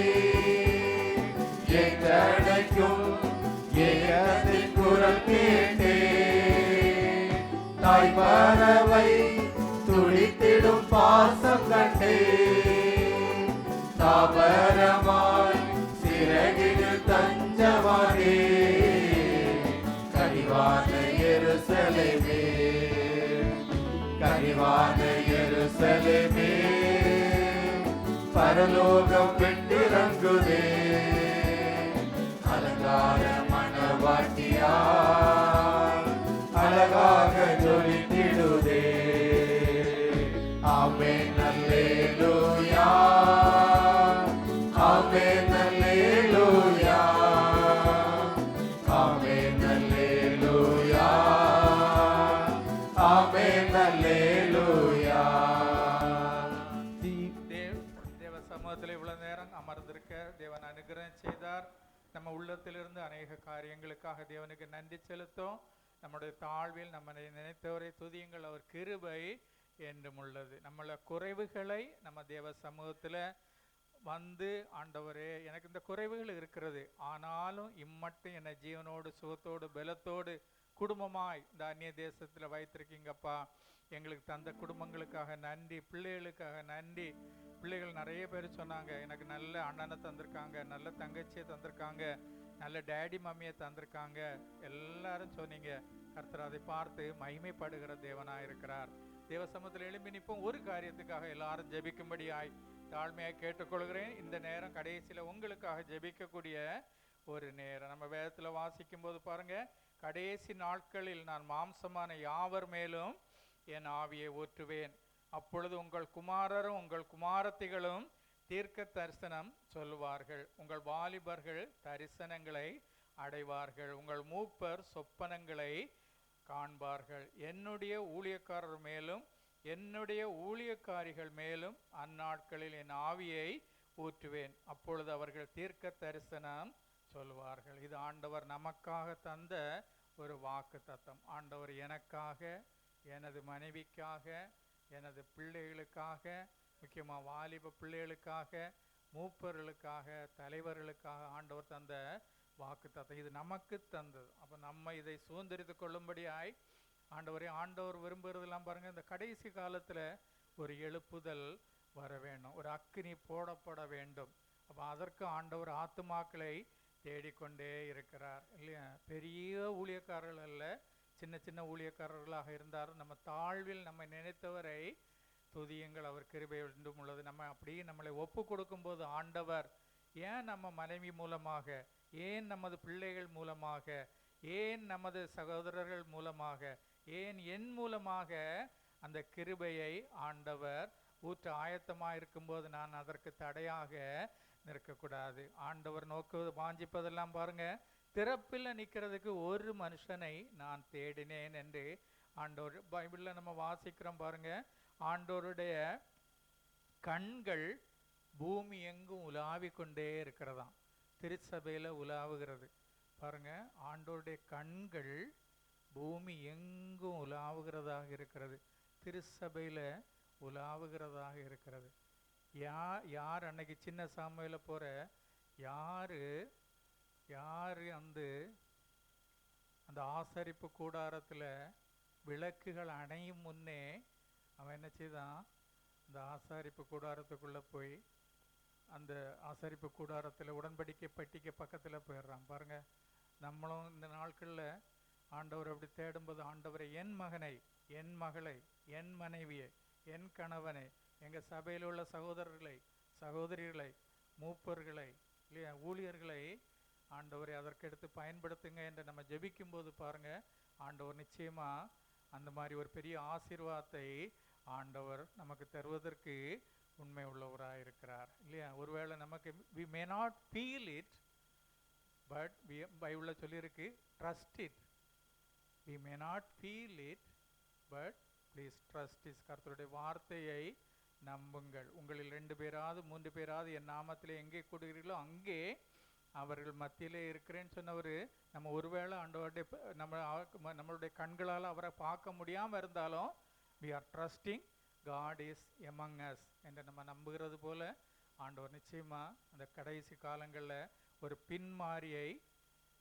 ஏற்றடைக்கும் ஏகத்தின் குரல் கேட்டே, தாய் பறவை துடித்திடும் பாசம் கண்டே, தாபரமாய் சிறகில் தஞ்சமானே, கனிவான எருசலேமே, கனிவான எருசலேமே பரலோகம் விட்டிறங்குதே, அலங்கார மணவாட்டியாய் அழகாக ஜொலித்திடுதே. ஆமென் அல்லேலூயா, ஆமென் அல்லேலூயா, ஆமென் அல்லேலூயா, ஆமென் அல்லேலூயா. தேவ சமூகத்தில் இவ்வளவு நேரம் அமர்ந்திருக்க தேவன் அனுகிரகம் செய்தார். நம்ம உள்ளத்திலிருந்து அநேக காரியங்களுக்காக தேவனுக்கு நன்றி செலுத்தோம். நம்முடைய தாழ்வில் நம்மை நினைத்தவரை துதியுங்கள், அவர் கிருபை என்றும் உள்ளது. நம்மள குறைவுகளை நம்ம தேவ சமூகத்தில் வந்து, ஆண்டவரே எனக்கு இந்த குறைவுகள் இருக்கிறது, ஆனாலும் இம்மட்டும் என்னை ஜீவனோடு சுகத்தோடு பலத்தோடு குடும்பமாய் இந்த அந்நிய தேசத்தில் வைத்திருக்கீங்கப்பா. எங்களுக்கு தந்த குடும்பங்களுக்காக நன்றி, பிள்ளைகளுக்காக நன்றி. பிள்ளைகள் நிறைய பேர் சொன்னாங்க, எனக்கு நல்ல அண்ணனை தந்திருக்காங்க, நல்ல தங்கச்சியை தந்திருக்காங்க, நல்ல டேடி மம்மியை தந்திருக்காங்க, எல்லாரும் சொன்னீங்க. கர்த்தர் அதை பார்த்து மகிமைப்படுகிற தேவனாக இருக்கிறார். தேவ சமூகத்தில் எழும்பி நிற்போம். ஒரு காரியத்துக்காக எல்லாரும் ஜெபிக்கும்படியாய் தாழ்மையாக கேட்டுக்கொள்கிறேன். இந்த நேரம் கடைசியில் உங்களுக்காக ஜெபிக்கக்கூடிய ஒரு நேரம். நம்ம வேதத்தில் வாசிக்கும் போது பாருங்க, கடைசி நாட்களில் நான் மாம்சமான யாவர் மேலும் என் ஆவியை ஊற்றுவேன், அப்பொழுது உங்கள் குமாரரும் உங்கள் குமாரத்திகளும் தீர்க்க தரிசனம் சொல்லுவார்கள், உங்கள் வாலிபர்கள் தரிசனங்களை அடைவார்கள், உங்கள் மூப்பர் சொப்பனங்களை காண்பார்கள். என்னுடைய ஊழியக்காரர் மேலும் என்னுடைய ஊழியக்காரிகள் மேலும் அந்நாட்களில் என் ஆவியை ஊற்றுவேன், அப்பொழுது அவர்கள் தீர்க்க தரிசனம் சொல்வார்கள். இது ஆண்டவர் நமக்காக தந்த ஒரு வாக்கு தத்தம். ஆண்டவர் எனக்காக, எனது மனைவிக்காக, எனது பிள்ளைகளுக்காக, முக்கியமாக வாலிப பிள்ளைகளுக்காக, மூப்பர்களுக்காக, தலைவர்களுக்காக ஆண்டவர் தந்த வாக்குத்தத்தம். இது நமக்கு தந்தது. அப்போ நம்ம இதை சுதந்திரித்து கொள்ளும்படியாய் ஆண்டவர் விரும்புகிறதெல்லாம் பாருங்கள், இந்த கடைசி காலத்தில் ஒரு எழுப்புதல் வர வேண்டும், ஒரு அக்கினி போடப்பட வேண்டும். அப்போ அதற்கு ஆண்டவர் ஆத்துமாக்களை தேடிக்கொண்டே இருக்கிறார் இல்லையா? பெரிய ஊழியக்காரர்கள் அல்ல, சின்ன சின்ன ஊழியக்காரர்களாக இருந்தார். நம்ம தாழ்வில் நம்ம நினைத்தவரை துதியுங்கள், அவர் கிருபை என்றும் உள்ளது. நம்ம அப்படியே நம்மளை ஒப்பு கொடுக்கும்போது ஆண்டவர் ஏன் நம்ம மனைவி மூலமாக, ஏன் நமது பிள்ளைகள் மூலமாக, ஏன் நமது சகோதரர்கள் மூலமாக, ஏன் என் மூலமாக அந்த கிருபையை ஆண்டவர் ஊற்ற ஆயத்தமாக இருக்கும்போது நான் அதற்கு தடையாக நிற்கக்கூடாது. ஆண்டவர் நோக்குவது வாஞ்சிப்பதெல்லாம் பாருங்க, திறப்பில் நிற்கிறதுக்கு ஒரு மனுஷனை நான் தேடினேன் என்று ஆண்டவர் பைபிளில் நம்ம வாசிக்கிறோம் பாருங்க. ஆண்டவருடைய கண்கள் பூமி எங்கும் உலாவிக் கொண்டே இருக்கிறதாம், திருச்சபையில் உலாவுகிறது பாருங்க. ஆண்டவருடைய கண்கள் பூமி எங்கும் உலாவுகிறதாக இருக்கிறது, திருச்சபையில் உலாவுகிறதாக இருக்கிறது. யார் அன்னைக்கு சின்ன சாமுவேல போகிற யார் அந்த ஆசரிப்பு கூடாரத்தில் விளக்குகள் அணையும் முன்னே அவன் என்ன செய்தான், அந்த ஆசாரிப்பு கூடாரத்துக்குள்ளே போய் அந்த ஆசாரிப்பு கூடாரத்தில் உடன்படிக்கை பட்டிக்கு பக்கத்தில் போயிடுறான் பாருங்க. நம்மளும் இந்த நாட்களில் ஆண்டவர் அப்படி தேடும்போது, ஆண்டவரை என் மகனை, என் மகளை, என் மனைவியை, என் கணவனை, எங்கள் சபையில் உள்ள சகோதரர்களை, சகோதரிகளை, மூப்பர்களை இல்லையா, ஊழியர்களை ஆண்டவரை அதற்கெடுத்து பயன்படுத்துங்க என்று நம்ம ஜெபிக்கும்போது பாருங்க, ஆண்டவர் நிச்சயமாக அந்த மாதிரி ஒரு பெரிய ஆசீர்வாதத்தை ஆண்டவர் நமக்கு தருவதற்கு உண்மை உள்ளவராக இருக்கிறார் இல்லையா. ஒருவேளை நமக்கு we may not feel it, but பைபிளில் சொல்லியிருக்கு trust it. we may not feel it, but please trust it. கர்த்தருடைய வார்த்தையை நம்புங்கள். உங்களில் 2 பேராவது 3 பேராவது என் நாமத்திலே எங்கே கூடுகிறீர்களோ அங்கே அவர்கள் மத்தியிலே இருக்கிறேன்னு சொன்னவர். நம்ம ஒருவேளை ஆண்டவருடைய நம்மளுடைய கண்களால் அவரை பார்க்க முடியாமல் இருந்தாலும் we are trusting God is among us என்று நம்ம நம்புகிறது போல ஆண்டவர் நிச்சயமாக அந்த கடைசி காலங்களில் ஒரு பின்மாரியை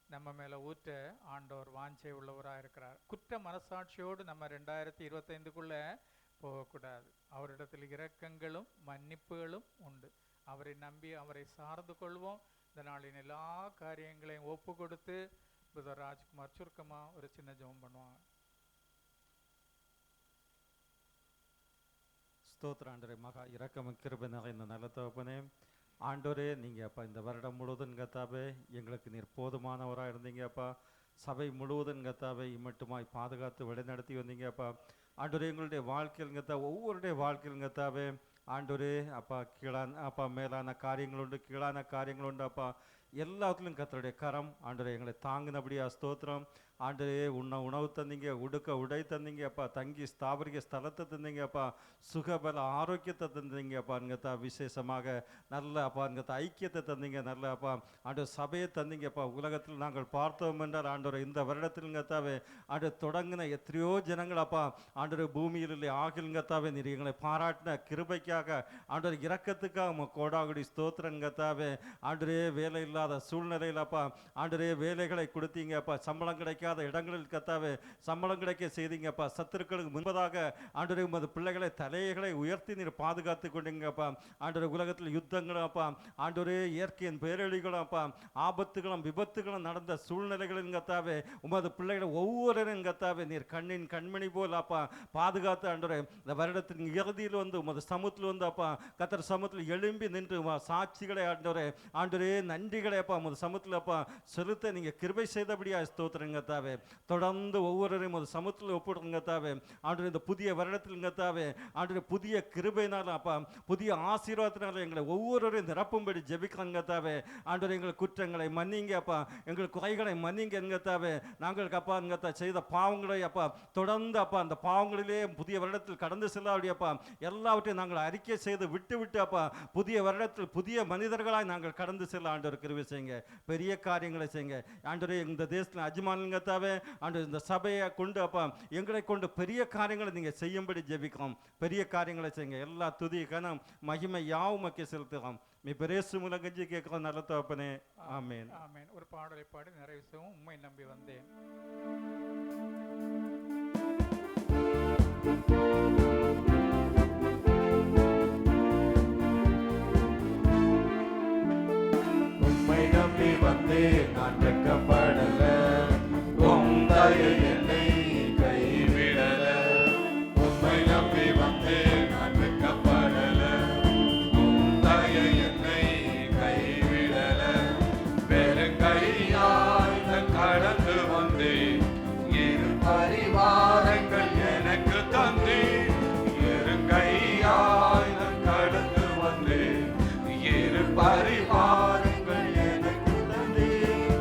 நம்ம மேலே ஊற்ற ஆண்டவர் வாஞ்சை உள்ளவராக இருக்கிறார். குற்ற மனசாட்சியோடு நம்ம 2025க்குள்ளே போகக்கூடாது. அவரிடத்தில் இரக்கங்களும் மன்னிப்புகளும் உண்டு. அவரை நம்பி அவரை சார்ந்து கொள்வோம். இந்த நாளின் எல்லா காரியங்களையும் ஒப்பு கொடுத்து பிரதர் ராஜ்குமார் சுருக்கமாக ஒரு சின்ன ஜெபம் பண்ணுவாங்க. ஸ்தோத்திர ஆண்டவரே, மகா இரக்கம் கிருபை நிறைந்த நல்ல தகப்பனே, ஆண்டவரே நீங்கள் அப்பா இந்த வருடம் முழுவதும் கத்தாவே எங்களுக்கு நீர் போதுமானவராக இருந்தீங்க அப்பா. சபை முழுவதும் கத்தாவே இம்மட்டுமாய் பாதுகாத்து வழிநடத்தி வந்தீங்க அப்பா. ஆண்டவரே எங்களுடைய வாழ்க்கையில் கத்தா ஒவ்வொருடைய வாழ்க்கையில் கத்தாவே ஆண்டவரே அப்பா அப்பா மேலான காரியங்கள் உண்டு, கீழான காரியங்கள் உண்டு அப்பா. எல்லாத்துலையும் கர்த்தருடைய கரம் ஆண்டவரே எங்களை தாங்கினபடியா ஸ்தோத்திரம். ஆண்டவரே உணவு தந்தீங்க, உடுக்க உடை தந்தீங்க அப்பா, தங்கி ஸ்தாபரிக்க ஸ்தலத்தை தந்தீங்க அப்பா, சுகபல ஆரோக்கியத்தை தந்தீங்க அப்பா. இங்கத்தா விசேஷமாக நல்ல அப்பா இங்கத்தா ஐக்கியத்தை தந்தீங்க, நல்ல அப்பா ஆண்டவர் சபையை தந்தீங்க அப்பா. உலகத்தில் நாங்கள் பார்த்தோம் என்றால் ஆண்டவர் இந்த வருடத்தில்ங்கத்தாவே ஆண்டு தொடங்கின எத்தனையோ ஜனங்கள் அப்பா ஆண்டவர் பூமியில் இல்லை ஆகில்ங்கத்தாவே நீர் எங்களை பாராட்டின கிருபைக்காக ஆண்டவர் இரக்கத்துக்காக கோடாகுடி ஸ்தோத்திரங்கத்தாவே. ஆண்டரே வேலை இல்லாத சூழ்நிலையில் அப்பா ஆண்டரே வேலைகளை கொடுத்தீங்க அப்பா, சம்பளம் கிடைக்காத இடங்களில் கத்தாவே சம்பளம் கிடைக்க செய்தீங்கப்பா. சத்துருக்களுக்கு முன்பதாக ஆண்டவரே உமது பிள்ளைகளை தலைகளை உயர்த்தி நீர் பாதுகாத்து கொண்டீங்கப்பா. ஆண்டவரே உலகத்தில் யுத்தங்களும் அப்பா ஆண்டவரே இயற்கையின் பேரழிகளும் அப்பா ஆபத்துகளும் விபத்துகளும் நடந்த சூழ்நிலைகளின் கத்தாவே உமது பிள்ளைகளை ஒவ்வொருவரும் கத்தாவே நீர் கண்ணின் கண்மணி போல் அப்பா பாதுகாத்து ஆண்டவரே இந்த வருடத்தின் இறுதியில் வந்து உமது சமூகத்தில் வந்து அப்பா கத்தர் சமூகத்தில் எழும்பி நின்று சாட்சிகளை ஆண்டவரே நன்றிகளை அப்பா உமது சமூகத்தில் அப்பா செலுத்த நீங்கள் கிருபை செய்தபடியா ஸ்தோத்திரங்க தாவே. தொடர்ந்து ஒவ்வொருவரையும் ஒரு சமூகத்தில் ஒப்பிடுங்க தாவே. ஆண்டு இந்த புதிய வருடத்தில் தாவே ஆண்டு புதிய கிருபையினால அப்பா புதிய ஆசீர்வாதத்தினால எங்களை ஒவ்வொருவரையும் நிரப்பும்படி ஜெபிக்கிறங்க தாவே. ஆண்டு எங்கள் குற்றங்களை மன்னிங்க அப்பா, எங்கள் குறைகளை மன்னிங்க என்கத்தாவே. நாங்கள் அப்பா எங்கத்தா செய்த பாவங்களை அப்பா தொடர்ந்து அப்பா அந்த பாவங்களிலே புதிய வருடத்தில் கடந்து செல்லாடி அப்பா எல்லாவற்றையும் நாங்கள் அறிக்கை செய்து விட்டு அப்பா புதிய வருடத்தில் புதிய மனிதர்களாய் நாங்கள் கடந்து செல்ல ஆண்டவர் கிருபை செய்யுங்க. பெரிய காரியங்களை செய்யுங்க ஆண்டவரே. இந்த தேசத்தில் அஜ்மானுங்கத்தாவே ஆண்டு இந்த சபையை கொண்டு அப்பா எங்களை கொண்டு பெரிய காரியங்களை நீங்கள் செய்யும்படி ஜெபிக்கிறோம். பெரிய காரியங்களை செய்யுங்க. எல்லா துதி கனம் மகிமை யாவும் மக்கள் செலுத்துகிறோம் మీ பெரேசு முலங்கஞ்சி கேட்குற நல்ல தகப்பனே. ஆமேன். ஆமேன். ஒரு பாடலை பாடி நிறைவு செய்வோம். உம்மை நம்பி வந்தேன். உம்மை நம்பி வந்தேன், நான் வெட்கப்படல. உம் தயை என்னை கைவிடல. உம்மை நம்பி வந்தேன், நான் வெட்கப்படல. உம் தயை என்னை கைவிடல. வெறுங்கையாய் நான் கடந்து வந்தேன். இரு பரிவாரங்கள் எனக்கு தந்தீர். வெறுங்கையாய் நான் கடந்து வந்தேன். இரு பரிவாரங்கள் எனக்கு தந்தீர்.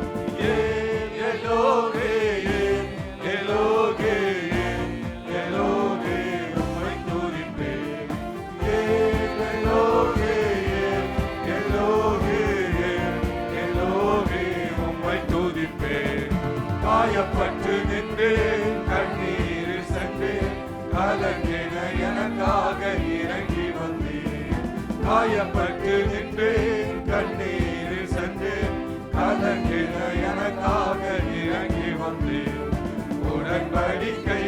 ஏன் எலோகே, ஏன் எலோகே, ஏன் எலோகே உம்மை துதிப்பேன். ஏன் எலோகே, ஏன் எலோகே, ஏன் எலோகே உம்மை துதிப்பேன். காயப்பட்டு நின்றேன், கண்ணீரில் சென்றேன். கலங்கின எனக்காக இறங்கி வந்தேன். காயப்பட்டு நின்றேன், கண்ணீரில் சென்றேன். கலங்கின எனக்காக இறங்கி வந்தேன். உடன்படிக்கை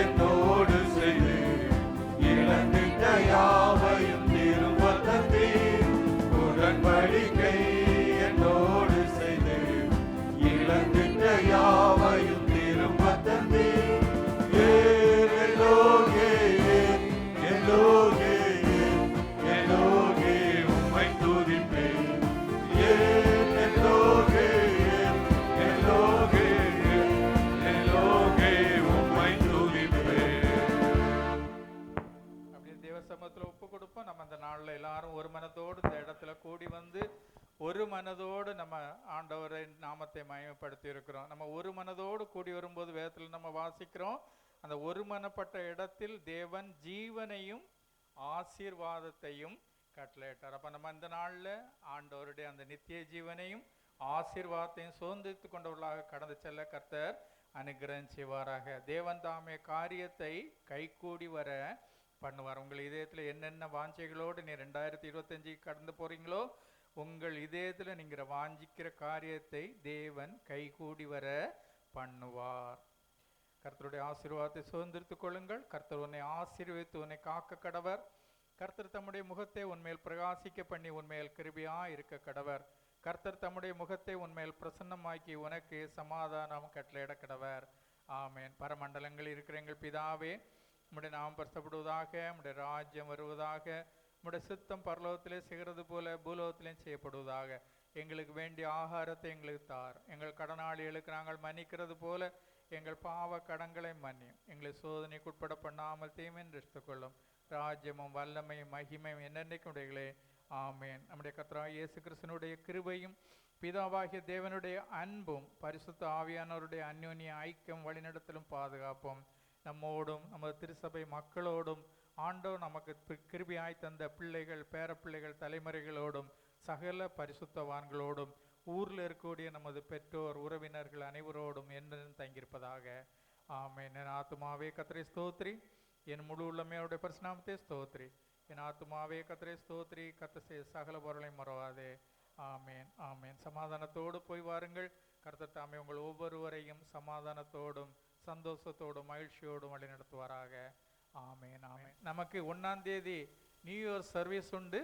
என்னோடு செய்து இழந்திட்ட யாவையும் திரும்ப தந்தீர். உடன்படிக்கை என்னோடு செய்து இழந்திட்ட யாவையும் திரும்ப தந்தீர். ஏன் எலோகே, ஏன் எலோகே, ஏன் எலோகே உம்மை துதிப்பேன். ஏன் எலோகே, ஏன் எலோகே, ஏன் எலோகே உம்மை துதிப்பேன். அப்படியே தேவ சமூகத்தில் ஒப்பு கொடுப்போம். நம்ம அந்த நாளில் எல்லாரும் ஒரு மனதோடு இந்த இடத்துல கூடி வந்து ஒரு மனதோடு நம்ம ஆண்டவரை நாமத்தை மகிமைப்படுத்தி இருக்கிறோம். நம்ம ஒரு மனதோடு கூடி வரும்போது வேதத்தில் நம்ம வாசிக்கிறோம், அந்த ஒருமனப்பட்ட இடத்தில் தேவன் ஜீவனையும் ஆசீர்வாதத்தையும் கட்டளையிட்டார். அப்போ நம்ம இந்த நாளில் ஆண்டவருடைய அந்த நித்திய ஜீவனையும் ஆசீர்வாதத்தையும் சுதந்திரித்து கொண்டவர்களாக கடந்து செல்ல கர்த்தர் அனுகிரகம் செய்வாராக. தேவன் தாமே காரியத்தை கைகூடி வர பண்ணுவார். உங்கள் இதயத்தில் என்னென்ன வாஞ்சைகளோடு நீ 2025 கடந்து போறீங்களோ, உங்கள் இதயத்தில் நீங்கள் வாஞ்சிக்கிற காரியத்தை தேவன் கைகூடி வர பண்ணுவார். கர்த்தருடைய ஆசீர்வாதத்தை சுதந்திரித்துக் கொள்ளுங்கள். கர்த்தர் உன்னை ஆசீர்வதித்து உன்னை காக்க கடவர். கர்த்தர் தம்முடைய முகத்தை உன்மேல் பிரகாசிக்க பண்ணி உன்மேல் கிருபையா இருக்க கடவர். கர்த்தர் தம்முடைய முகத்தை உன்மேல் பிரசன்னமாக்கி உனக்கு சமாதானம் கட்டளையிட கடவர். ஆமேன். பரமண்டலங்களில் இருக்கிற எங்கள் பிதாவே, உம்முடைய நாமம் பரிசுத்தப்படுவதாக, உம்முடைய ராஜ்யம் வருவதாக, உம்முடைய சித்தம் பரலோகத்திலே செய்கிறது போல பூலோகத்திலேயும் செய்யப்படுவதாக. எங்களுக்கு வேண்டிய ஆகாரத்தை எங்களுக்கு தார். எங்கள் கடனாளிகளுக்கு நாங்கள் மன்னிக்கிறது போல எங்கள் பாவ கடன்களை மன்னியும். எங்களை சோதனைக்கு உட்பட பண்ணாமல் தீமையின் ரட்சித்துக்கொள்ளும். ராஜ்யமும் வல்லமையும் மகிமையும் என்னென்னைக்கும் உடையகளே. ஆமேன். நம்முடைய கர்த்தராகிய இயேசு கிறிஸ்துவினுடைய கிருபையும் பிதாவாகிய தேவனுடைய அன்பும் பரிசுத்த ஆவியானவருடைய அந்யோன்ய ஐக்கியம் வழிநடத்தலும் பாதுகாப்பும் நம்மோடும் நமது திருசபை மக்களோடும் ஆண்டவர் நமக்கு கிருபையாய் தந்த பிள்ளைகள், பேரப்பிள்ளைகள், தலைமுறைகளோடும் சகல பரிசுத்தவான்களோடும் ஊரில் இருக்கக்கூடிய நமது பெற்றோர், உறவினர்கள் அனைவரோடும் என்றும் தங்கியிருப்பதாக. ஆமேன். என் ஆத்துமாவே கர்த்தரை ஸ்தோத்திரி, என் முழு உள்ளமையோடைய பரிசுநாமத்தை ஸ்தோத்திரி. என் ஆத்துமாவே கர்த்தரை ஸ்தோத்திரி, கர்த்தர் சகல பொருளை மறவாதே. ஆமேன். ஆமேன். சமாதானத்தோடு போய் வாருங்கள். கர்த்தர் தாமே உங்கள் ஒவ்வொருவரையும் சமாதானத்தோடும் சந்தோஷத்தோடும் மகிழ்ச்சியோடும் வழி நடத்துவாராக. ஆமேன். ஆமேன். நமக்கு 1ஆம் தேதி நியூ இயர் சர்வீஸ் உண்டு.